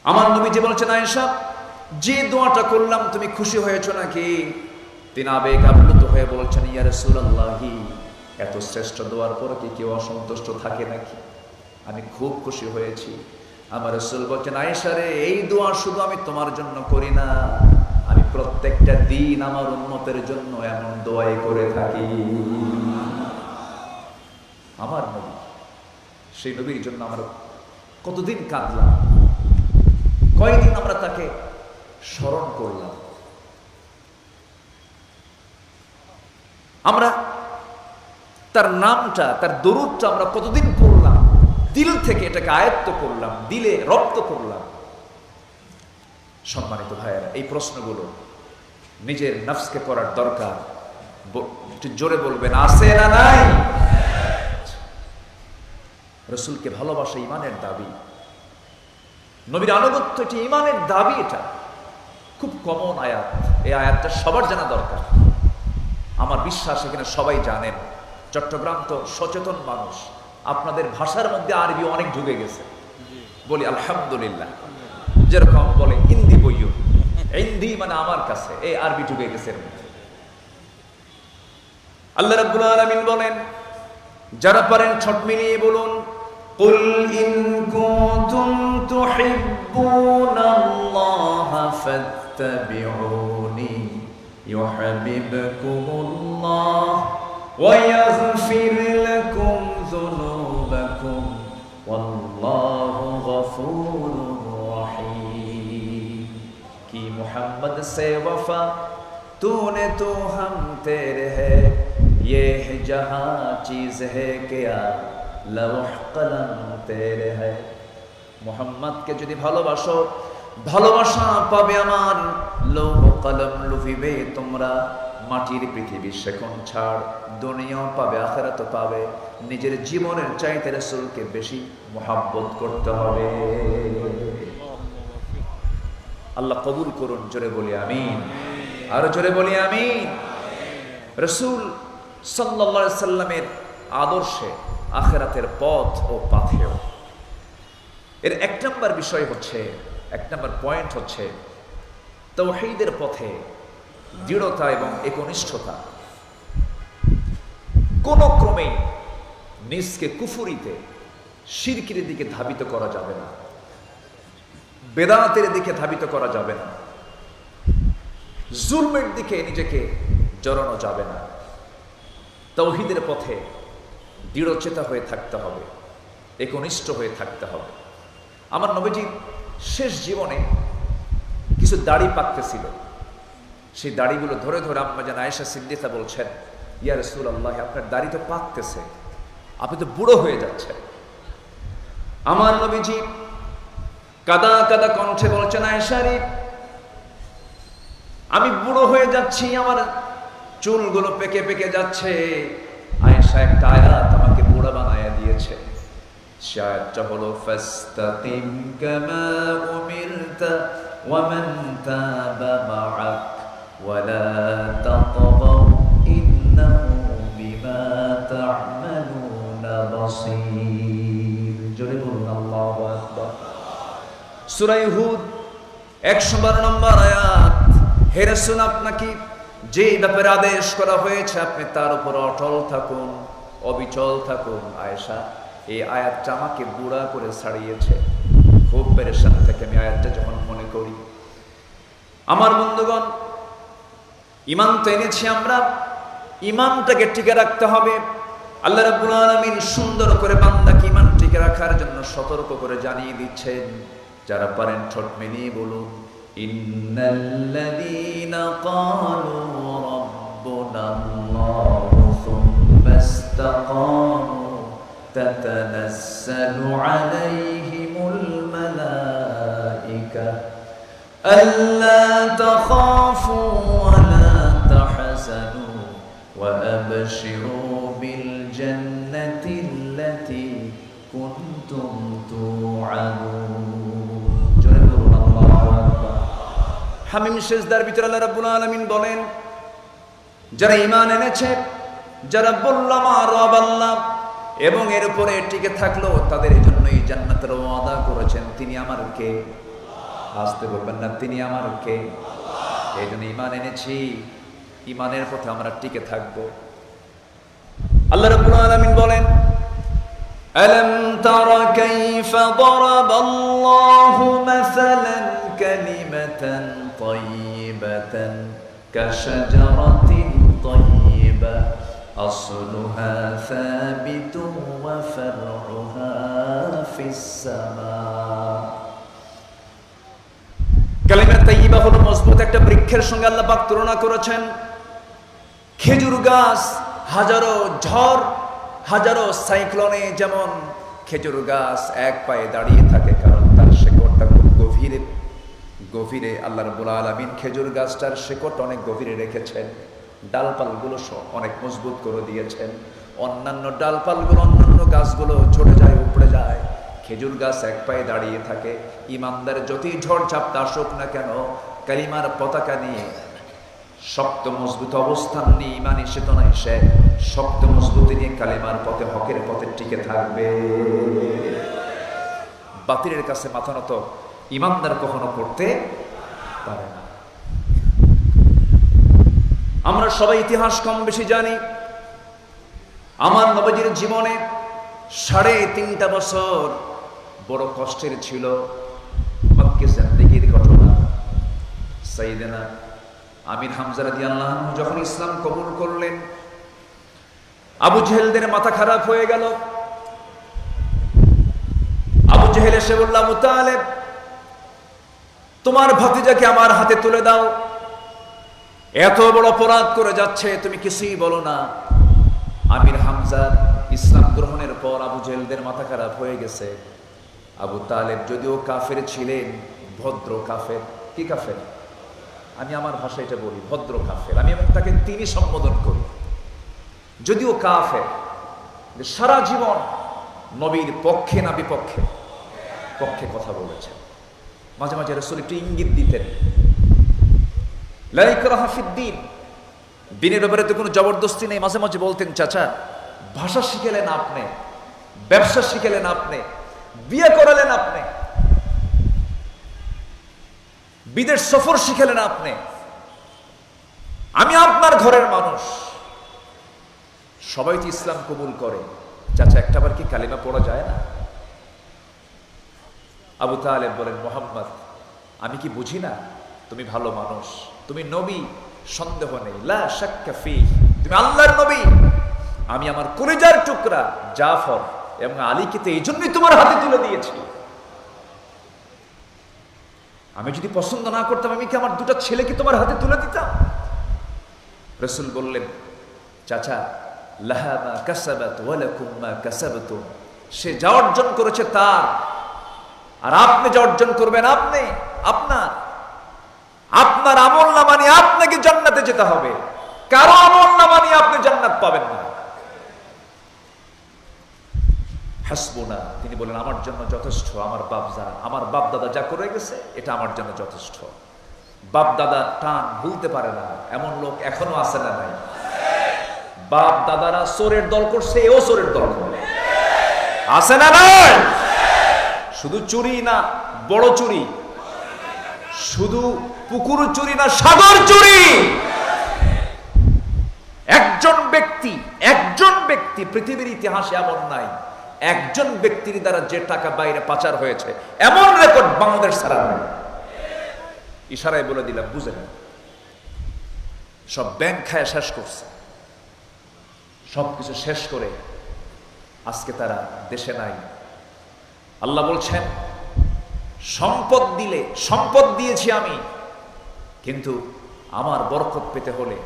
S1: আমার নবীজি বলছেন, আয়েশা, যে দোয়াটা করলাম তুমি খুশি হয়েছো নাকি? তিনি আবেগ আপ্লুত হয়ে বলছেন, ইয়া রাসূলুল্লাহ, এত শ্রেষ্ঠ দোয়ার পর কি কেউ অসন্তুষ্ট থাকে নাকি? আমি খুব খুশি হয়েছি। আমার রাসূল বলছেন, আয়েশা রে, এই দোয়া শুধু আমি তোমার জন্য করি না, আমি প্রত্যেকটা দিন আমার উম্মতের জন্য এমন দোয়াই করে থাকি। আমার নবী, সেই নবীর জন্য আমরা কতদিন কাঁদলাম, কয়দিন আমরা তাকে স্মরণ করলাম। আমরা তার নামটা, তার দরুদটা আমরা কতদিন পড়লাম, দিল থেকে এটাকে আয়ত্ত করলাম, দিলে রপ্ত করলাম। সম্মানিত ভাইয়েরা, এই প্রশ্নগুলো নিজের নফসকে করার দরকার। একটু জোরে বলবেন, আছে না নাই? রাসূলকে ভালোবাসা ঈমানের দাবি, নবীর আনুগত্য এটি ঈমানের দাবি। এটা খুব কমন আয়াত, এই আয়াতটা সবার জানা দরকার। আমার বিশ্বাস এখানে সবাই জানেন। চট্টগ্রাম তো সচেতন মানুষ, আপনাদের ভাষার মধ্যে আরবি অনেক ঢুকে গেছে,
S2: জি
S1: বলি আলহামদুলিল্লাহ। যেরকম বলে হিন্দি বইও, হিন্দি মানে আমার কাছে, এই আরবি ঢুকে গেছে এর মধ্যে। আল্লাহ রাব্বুল আলামিন বলেন, যারা পারেন ঠোঁট মিলিয়ে বলুন, কুল ইন কুনতুম তুহিব্বুনাল্লাহা ফাত্তাবিউনি ইউহিব্বুকুমুল্লাহ ওয়া ইয়াগফির লাকুম যুনুবাকুম ওয়াল্লাহু গফুরুর রহিম। কি মুহাম্মদ সে वफा तूने तो हम तेरे है, ये है जहां चीज है क्या लौह कलम तेरे है। মুহাম্মদকে যদি ভালোবাসো, ভালোবাসা পাবে আমার, লৌহ কলম লুফিবে তোমরা। মাটির পৃথিবী সেখন ছাড়, দুনিয়াও পাবে, আখিরাতও পাবে। নিজের জীবনের চাইতে রাসূলকে বেশি মুহাব্বত করতে হবে। আল্লাহ কবুল করুন, জোরে বলি আমিন, আরো জোরে বলি আমিন। রাসূল সাল্লাল্লাহু আলাইহি সাল্লামের আদর্শে আখিরাতের পথ ও পাথেয়। এর এক নম্বর বিষয় হচ্ছে, এক নম্বর পয়েন্ট হচ্ছে তাওহীদের পথে দৃঢ়তা এবং একনিষ্ঠতা। কোন ক্রমেই নিজকে কুফরিতে, শিরকের দিকে ধাবিত করা যাবে না, বেদাতের দিকে ধাবিত করা যাবে না, জুলমের দিকে নিজেকে জড়ানো যাবে না। তাওহীদের পথে দৃঢ়চেতা হয়ে থাকতে হবে, একনিষ্ঠ হয়ে থাকতে হবে। আমার নবীজি শেষ জীবনে কিছু দাড়ি পাকতেছিল, সেই দাড়িগুলো ধরে ধরে আম্মা জান আয়েশা সিদ্দিকা বলছেন, ইয়া রাসূলুল্লাহ, আপনার দাড়ি তো পাকতেছে, আপনি তো বুড়ো হয়ে যাচ্ছেন। আমার নবীজি কাদা কাদা কণ্ঠে বলছেন, আয়েশা রে, আমি বুড়ো হয়ে যাচ্ছি, আমার চুলগুলো পেকে পেকে যাচ্ছে। আয়েশা একটা আয়াত আমাকে বুড়া বানায়া দিয়েছে। সে আয়াতটা হলো, ফাস্তাকিম কামা উমিরতা ওয়া মান তাবা মাআক ওয়া লা তাতগাউ ইন্নাহু বিমা তা'মালুনা বাসীর। জোরে বলুন আল্লাহু আকবার। সূরা হুদ 112 নম্বর আয়াত। হে রাসূল, আপনাকে যে ব্যাপারে আদেশ করা হয়েছে আপনি তার উপর অটল থাকুন, অবিচল থাকুন। আয়েশা, এই আয়াতটা আমাকে বুড়া করে ছাড়িয়েছে। খুব পেরেশান থেকে আমি আয়াতটা যখন মনে করি। আমার বন্ধুগণ, ঈমান তো এনেছি আমরা, ঈমানটাকে টিকে রাখতে হবে। আল্লাহ রাব্বুল আলামিন সুন্দর করে বান্দাকে ঈমান টিকে রাখার জন্য সতর্ক করে জানিয়ে দিচ্ছেন। যারা পারেন ঠোঁট মিলিয়ে বলুন, ইন্নাল্লাযীনা ক্বালু রাব্বুনাল্লাহু সুম্মা ইসতাকামু তাতানাজ্জালু আলাইহিমুল মালায়েকা আল্লা তাখাফু ওয়া লা তাহজানু ওয়া আবশিরু বিল জান্নাতিল্লাতী কুনতুম তুআদুন। হামিম সেজদার ভিতরে আল্লাহ রাব্বুল আলামিন বলেন, যারা ঈমান এনেছে, যারা বলল আমার রব আল্লাহ এবং এর উপরে টিকে থাকলো, তাদের জন্য এই জান্নাতের ওয়াদা করেছেন। তিনি আমার কে? আসতে বলবেন না, তিনি আমার কে? এই জন্য ঈমান এনেছি, ঈমানের পথে আমরা টিকে থাকবো। আল্লাহ রাব্বুল আলামিন বলেন, আলম তারা কাইফা দারাবাল্লাহু মাসালান কালিমাতান তাইয়িবাতান কাশাজারাতিন তাইয়িবা আসলুহা সাবিতুন ওয়া ফারউহা ফিস সামা। কালিমা তাইয়িবা হলো মজবুত একটা বৃক্ষের সঙ্গে আল্লাহ পাক তুলনা করেছেন। খেজুর গাছ হাজারো ঝড়, হাজারো সাইক্লোনে যেমন খেজুর গাছ এক পায়ে দাঁড়িয়ে থাকে, কারণ তার শেকড়টা খুব গভীরে গভীরে। আল্লাহ রাব্বুল আলামিন খেজুর গাছটার শেকড়টা অনেক গভীরে রেখেছেন, ডালপালগুলো অনেক মজবুত করে দিয়েছেন। অন্যান্য ডালপালগুলো, অন্যান্য গাছগুলো ঝরে যায়, উপড়ে যায়, খেজুর গাছ এক পায়ে দাঁড়িয়ে থাকে। ইমানদার যতই ঝড় ঝাপটা আসুক না কেন, কালিমার পতাকা নিয়ে শক্ত মজবুত অবস্থান নিয়ে ইমানি চেতনায় সে শক্ত মজবুতি নিয়ে কালেমার পথে হকের পথে টিকে থাকবে। বাতিলের কাছে মাথা নত ইমানদার কখনো করতে পারে না। আমরা সবাই ইতিহাস কম বেশি জানি। আমার নবীজির জীবনে 3.5 বছর বড় কষ্টের ছিল। মক্কা জিন্দেগির ঘটনা। সাইয়েদনা আমির হামজা রাদিয়াল্লাহু আনহু যখন ইসলাম কবুল করলেন, আবু জেহেলদের মাথা খারাপ হয়ে গেল। আবু জেহেল এসে বলল, আবু তালেব, তোমার ভাতিজাকে আমার হাতে তুলে দাও। এত বড় অপরাধ করে যাচ্ছে, তুমি কিছুই বলো না। আমির হামজা ইসলাম গ্রহণের পর আবু জেহেলদের মাথা খারাপ হয়ে গেছে। আবু তালেব যদিও কাফের ছিলেন, ভদ্র কাফের। কি কাফের? আমি আমার ভাষায় এটা বলি, ভদ্র কাফের। আমি এবং তাকে তিনি সম্বোধন করি। যদিও কাফের, সারা জীবন নবীর পক্ষে না বিপক্ষে? পক্ষে কথা বলেছেন। মাঝে মাঝে রাসূল একটু ইঙ্গিত দিতেন, লা ইকরাহা ফিদ্দীন, দিনের ব্যাপারে তো কোনো জবরদস্তি নেই। মাঝে মাঝে বলতেন, চাচা ভাষা শিখেলেন আপনি, ব্যবসা শিখেলেন আপনি, বিয়ে করালেন আপনি, বিদেশ সফর শিখেলেন আপনি, আমি আপনার ঘরের মানুষ, সবাই তো ইসলাম কবুল করে, চাচা একটাবার কি কালিমা পড়া যায় না? আবু তালেব বলেন, মুহাম্মদ আমি কি বুঝি না তুমি ভালো মানুষ, তুমি নবী, সন্দেহ নেই, লা শাক্কা ফীহ, তুমি আল্লাহর নবী। আমি আমার কলিজার টুকরা জাফর এবং আলীকে তো এই জন্যই তোমার হাতে তুলে দিয়েছি। আমি যদি পছন্দ না করতাম, আমি কি আমার 2টা ছেলেকে তোমার হাতে তুলে দিতাম? রাসূল বললেন, চাচা লাহা মা কাসাবাত ওয়া লাকুম মা কাসাবতুম, সে যা অর্জন করেছে তার, আর আপনি যা অর্জন করবেন আপনি আপনার। আপনার আমল নামা নিয়ে আপনাকে জান্নাতে যেতে হবে, কারো আমল নামা নিয়ে আপনি জান্নাত পাবেন না। হাসবুনা, তিনি বলেন আমার জন্য যথেষ্ট, আমার বাপ দাদা যা করে গেছে এটা আমার জন্য যথেষ্ট। বাপ দাদা টান ভুলতে পারে না, এমন লোক এখনো আছে না নাই? বাপ দাদারা চোরের দল করছে, এও চোরের দল করে, আছে না নাই? শুধু চুরি না, বড় চুরি, শুধু পুকুর চুরি না, সাগর চুরি। একজন ব্যক্তি পৃথিবীর ইতিহাসে এমন নাই, একজন ব্যক্তির দ্বারা যে টাকা বাইরে পাচার হয়েছে এমন রেকর্ড বাংলাদেশ ছাড়া নাই। ইশারায় বলে দিলাম, বুঝে না। সব ব্যাংক খায় শেষ করছে, সবকিছু শেষ করে আজকে তারা দেশে নাই। আল্লাহ বলছেন, সম্পদ দিয়েছি আমি, কিন্তু আমার বরকত পেতে হলে,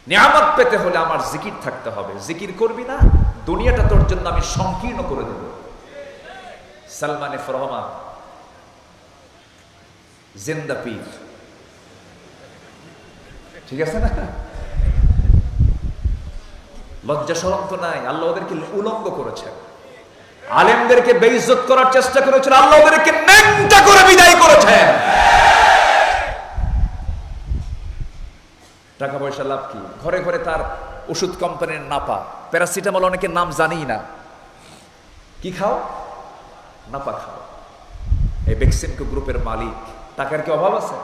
S1: নিয়ামত পেতে হলে আমার জিকির থাকতে হবে। জিকির করবি না, দুনিয়াটা তোর জন্য আমি সংকীর্ণ করে দেব। সালমান এফ রহমান জিন্দা পীর, ঠিক আছে না? লজ্জা শরম তো নাই। আল্লাহ ওদেরকে উলঙ্গ করেছেন, আলেমদেরকে বেইজ্জত করার চেষ্টা করেছেন, আল্লাহ ওদেরকে ন্যাংটা করে বিদায় করেছেন। টাকা পয়সা লাভ কি? ঘরে ঘরে তার ওষুধ কোম্পানির নাপা, প্যারাসিটামল, অনেকের নাম জানি না। কি খাও? নাপা খাও। এই বেক্সিমকো গ্রুপের মালিক, টাকার কি অভাব আছে?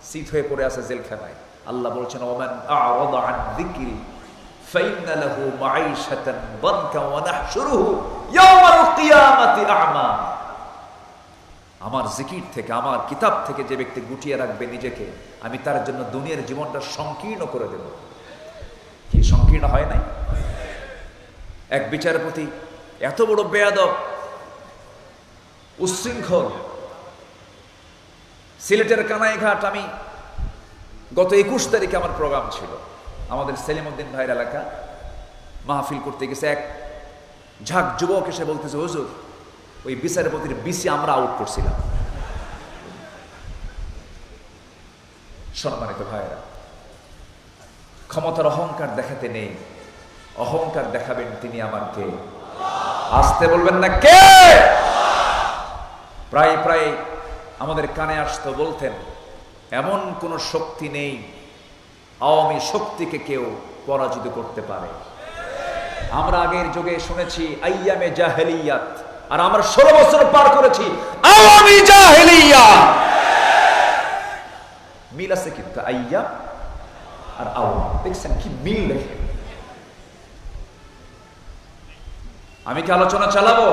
S1: শীত হয়ে পড়ে আছে জেলখানায়। আল্লাহ বলছেন, ওমান আ'রাদা আন যিকরি ফাইন্না লাহু মাঈশাতান দানকা ওয়া নাহশুরুহু ইয়াওমাল কিয়ামাতি আ'মা। আমার জিকির থেকে, আমার কিতাব থেকে যে ব্যক্তি গুটিয়ে রাখবে নিজেকে, আমি তার জন্য দুনিয়ার জীবনটা সংকীর্ণ করে দেব। কি সংকীর্ণ হয় নাই? এক বিচারপতি এত বড় বেয়াদব, উচ্ছৃঙ্খল, সিলেটের কানাইঘাট, আমি গত 21 তারিখে আমার প্রোগ্রাম ছিল, আমাদের সেলিমউদ্দিন ভাইয়ের এলাকা, মাহফিল করতে গেছে। এক ঝাঁক যুবক এসে বলতেছে, হুজুর ওই বিচারপতির বিসি আমরা আউট করছিলাম। সম্মানিত ভাইয়েরা, ক্ষমতার অহংকার দেখাতে নেই, অহংকার দেখাবেন তিনি আমার কে। আসতে বলবেন না কে? প্রায় আমাদের কানে আসতো, বলতেন এমন কোন শক্তি নেই আওয়ামী শক্তিকে কেউ পরাজিত করতে পারে। আমরা আগের যুগে শুনেছি আইয়ামে জাহেলিয়াত, আর আমরা 16 বছর পার করেছি আওয়ামী জাহেলিয়াত। মিল আছে কিন্তু আইয়াম আর আওয়াম, দেখছেন কি মিল দেখেন। আমি কি আলোচনা চালাবো,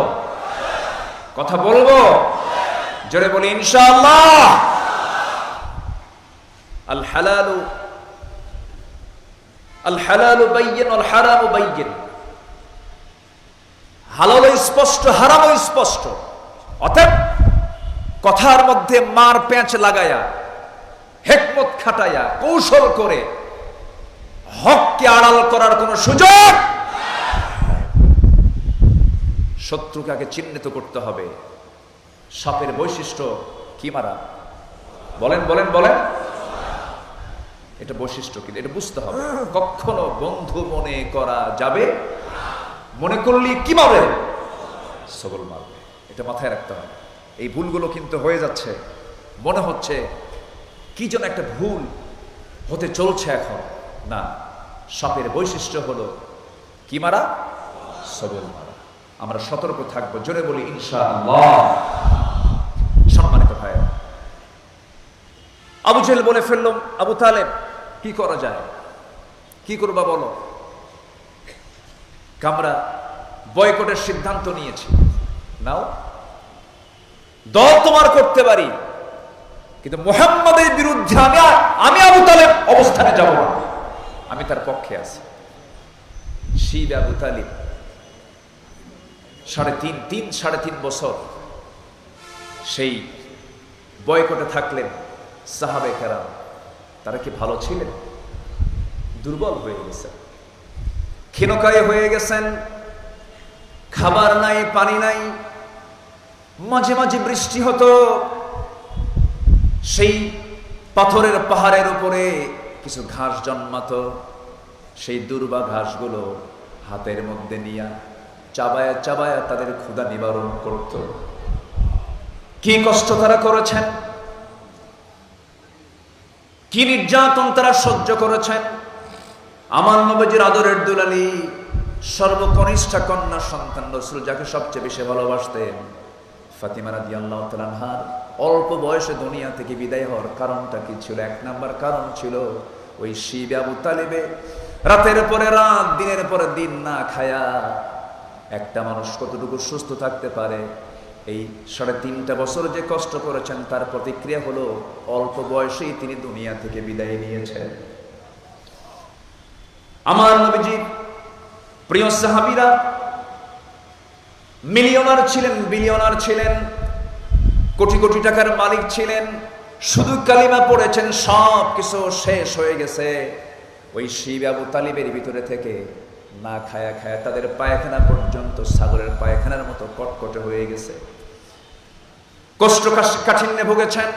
S1: কথা বলবো? জোরে বলি ইনশাআল্লাহ। আল হালালু বাইয়িন ওয়াল হারামু বাইয়িন। হালাল স্পষ্ট, হারাম স্পষ্ট। অতএব কথার মধ্যে মার পেঁচ লাগায়া, হিকমত খাটায়া, কৌশল করে হককে আড়াল করার কোন সুযোগ। শত্রুকে আগে চিহ্নিত করতে হবে। সাপের বৈশিষ্ট্য কি মারা? বলেন বলেন বলেন। এটা বৈশিষ্ট্য কি, এটা বুঝতে হবে। কখনো বন্ধু মনে করা যাবে, মনে করলে কি মারবে? সবল মারবে। এটা মাথায় রাখতে হবে। এই ভুলগুলো কিন্তু হয়ে যাচ্ছে, মনে হচ্ছে কি যেন একটা ভুল হতে চলছে এখন। না, সাপের বৈশিষ্ট্য হলো কি মারা? সবল মারা। আমরা সতর্ক থাকবো, জোরে বলি ইনশাআল্লাহ। সম্মানিত ভাই, আবু জেহেল বলে ফেলল, আবু তালেব কি করা যায়, কি করবা বলো? আমরা বয়কটের সিদ্ধান্ত নিয়েছি। নাও, দল তোমার করতে পারি, কিন্তু মুহাম্মাদের বিরুদ্ধে আমি আবু তালেব অবস্থানে যাব না। আমি তার পক্ষে আছি। শিব আবু তালিব 3.5 বছর সেই বয়কটে থাকলেন। সাহাবে কেরাম তারা কি ভালো ছিলেন? দুর্বল হয়ে গেছেন, ক্ষীণকায় হয়ে গেছেন। খাবার নাই, পানি নাই। মাঝে মাঝে বৃষ্টি হতো, সেই পাথরের পাহাড়ের উপরে কিছু ঘাস জন্মাতো। সেই দুর্বা ঘাসগুলো হাতের মধ্যে নিয়ে চাবায়া চাবায়া তাদের ক্ষুধা নিবারণ করত। কি কষ্ট তারা করেছেন, কি নির্যাতন তারা সহ্য করেছেন। আমার নবীজির আদরের দুলালী, সর্বকনিষ্ঠ কন্যা সন্তান রাসূল, যাকে সবচেয়ে বেশি ভালোবাসতেন, ফাতিমা রাদিয়াল্লাহু তাআলা আনহার অল্প বয়সে দুনিয়া থেকে বিদায় হওয়ার কারণটা কি ছিল? 1 নাম্বার কারণ ছিল ওই শিব আবু তালেবে রাতের পরে রাত, দিনের পরে দিন না খায়া। একটা মানুষ কতটুকু সুস্থ থাকতে পারে? এই 3.5 বছর যে কষ্ট করেছেন, তার প্রতিক্রিয়া হলো অল্প বয়সেই তিনি দুনিয়া থেকে বিদায় নিয়েছেন। আমার নবীজি প্রিয় সাহাবীরা মিলিয়নার ছিলেন, বিলিয়নার ছিলেন, কোটি কোটি টাকার মালিক ছিলেন। শুধু কালিমা পড়েছেন, সব কিছু শেষ হয়ে গেছে। ওই শিব আবু তালিবের ভিতরে থেকে না খায়া খায়া তাদের পায়খানা পর্যন্ত ছাগলের পায়খানার মতো কটকটে হয়ে গেছে। কষ্ট কাঠিন্যে ভুগেছেন।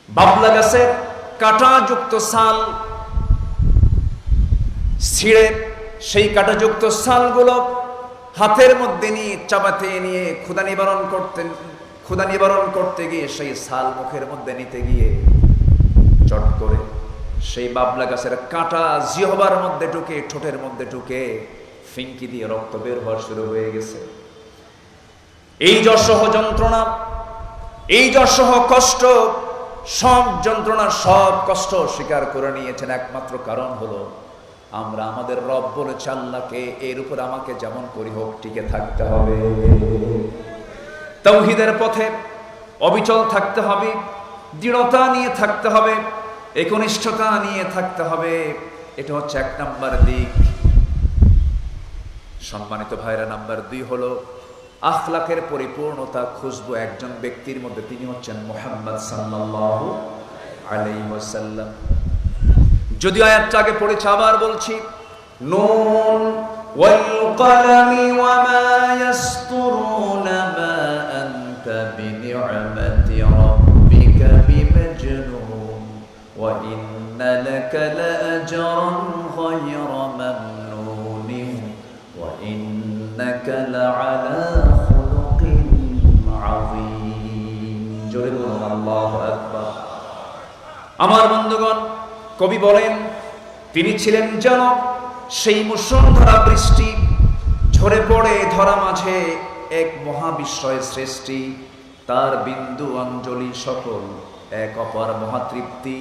S1: বাবলা গাছে কাঁটাযুক্ত ছাল ছিঁড়ে সেই কাঁটাযুক্ত ছালগুলো হাতের মধ্যে নিয়ে চাবাতে নিয়ে ক্ষুধা নিবারণ করতে গিয়ে সেই ছাল মুখের মধ্যে নিতে গিয়ে চট করে সেই বাবলা গাছের কাঁটা জিহ্বার মধ্যে ঢুকে, ঠোঁটের মধ্যে ঢুকে ফিঙ্কি দিয়ে রক্ত বের হওয়া শুরু হয়ে গেছে। এই যশোহ যন্ত্রণা, এই যশোহ কষ্ট, সব যন্ত্রণা, সব কষ্ট স্বীকার করে নিয়েছেন। একমাত্র কারণ হলো আমরা আমাদের রব বলেছে আল্লাহকে, এর উপর আমাকে যেমন করি হোক টিকে থাকতে হবে। তাওহীদের পথে অবিচল থাকতে হবে, দৃঢ়তা নিয়ে থাকতে হবে, একনিষ্ঠতা নিয়ে থাকতে হবে। এটা হচ্ছে 1 নাম্বার দিক। সম্মানিত ভাইরা, নাম্বার 2 হলো আখলাকের পরিপূর্ণতা খুঁজবো একজন ব্যক্তির মধ্যে, তিনি হচ্ছেন মুহাম্মদ সাল্লাল্লাহু আলাইহি ওয়াসাল্লাম। যদিও আয়াতটা আগে পড়েছি, আবার বলছি, নুন ওয়াল কলামি ওয়া মা ইয়াসতুরুনা মা আনতা বিনি'মাতি রাব্বিকা বিমাজনুন ওয়া ইন্না লাকা লাআজরান গায়রা মামনুন ওয়া ইন্নাকা লাআলা খুলুকিন আযীম। জোরে বলুন আল্লাহু আকবার। আমার বন্ধুগণ, কবি বলেন তিনি ছিলেন যেন সেই মুষলধারা বৃষ্টি, ঝরে পড়ে ধরা মাঝে এক মহাবিস্ময় সৃষ্টি। তার বিন্দু অঞ্জলি সকল এক অপার মহাতৃপ্তি,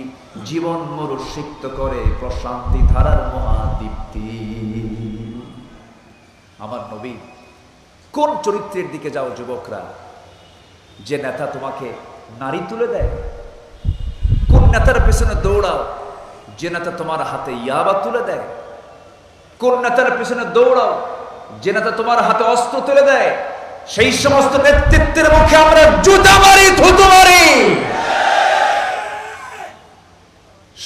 S1: জীবন মরু সিক্ত করে প্রশান্তি ধারার মহাদীপ্তি। আমার নবী কোন চরিত্রের দিকে যাও যুবকরা? যে নেতা তোমাকে নারী তুলে দেয়? কোন নেতার পেছনে দৌড়াও যে নেতা তোমার হাতে ইয়াবা তুলে দেয়? কোন নেতার পেছনে দৌড়াও যে নেতা তোমার হাতে অস্ত্র তুলে দেয়? সেই সমস্ত নেতৃত্বের মুখে আমরা জুতা মারি, থুতু মারি।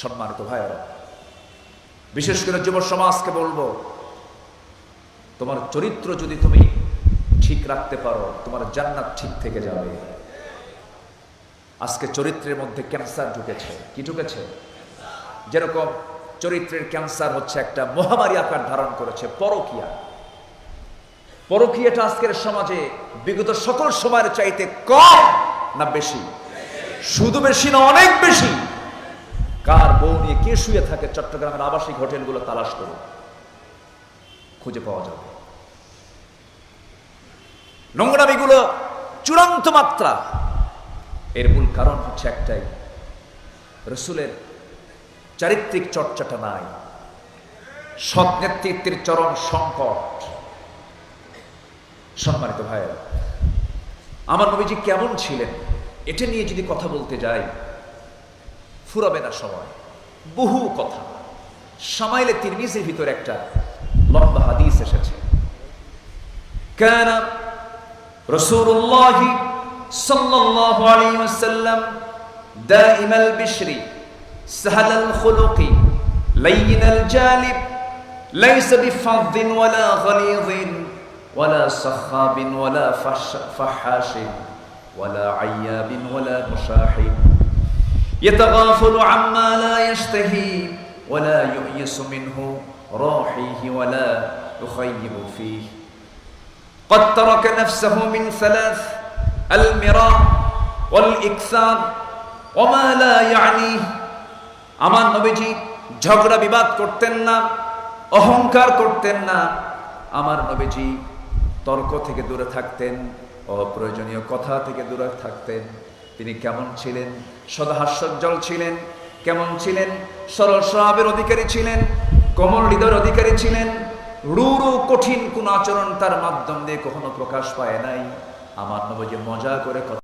S1: সম্মানিত ভাইয়েরা, বিশেষ করে যুব সমাজকে বলবো, তোমার চরিত্র যদি তুমি ঠিক রাখতে পারো, তোমার জান্নাত ঠিক থেকে যাবে। আজকে চরিত্রের মধ্যে ক্যান্সার ঢুকেছে। কি ঢুকেছে? যেরকম চরিত্রের ক্যান্সার হচ্ছে একটা মহামারী আকার ধারণ করেছে পরকীয়া। পরকীয়াটা আজকের সমাজে বিগত সকল সময়ের চাইতে কম না বেশি? শুধু বেশি না, অনেক বেশি। কার বউ নিয়ে কে শুয়ে থাকে চট্টগ্রামের আবাসিক হোটেলগুলো তালাশ করুন, খুঁজে পাওয়া যাবে। নোংরামিগুলো চূড়ান্ত মাত্রা। এর মূল কারণ হচ্ছে একটাই, রসুলের চারিত্রিক চর্চাটা নাই, সৎ নেতৃত্বের চরম সংকট। সম্মানিত ভাইয়েরা, আমার নবীজি কেমন ছিলেন এটা নিয়ে যদি কথা বলতে যাই ফুরাবে না সময়। বহু কথা। শামাইলে তিরমিজির ভিতরে একটা লম্বা হাদিস এসেছে, কানা রাসূলুল্লাহি সাল্লাল্লাহু আলাইহি ওয়াসাল্লাম দাইমাল বিশরি সাহালাল খুলুকি লাইনাল জালিব লাইসা বিফাদ্দিন ওয়ালা গলিযিন ওয়ালা সাখাবিন ওয়ালা ফাহাশিন ওয়ালা আইয়াবিন ওয়ালা মুশাহিন يتغافل عما لا يشتهي ولا يؤيس منه راحيه ولا يخيب فيه قد ترك نفسه من ثلاث المراء والإكثار وما لا يعنيه আমার নবীজি ঝগড়া বিবাদ করতেন না, অহংকার করতেন না। আমার নবীজি তর্ক থেকে দূরে থাকতেন, অপ্রয়োজনীয় কথা থেকে দূরে থাকতেন। তিনি কেমন ছিলেন? সদা হাস্যোজ্জ্বল ছিলেন। কেমন ছিলেন? সরল স্বভাবের অধিকারী ছিলেন, কোমল হৃদয়ের অধিকারী ছিলেন। রূঢ় কঠিন কোন আচরণ তার মাধ্যম দিয়ে কখনো প্রকাশ পায় নাই। আমার নবী যে মজা করে কথা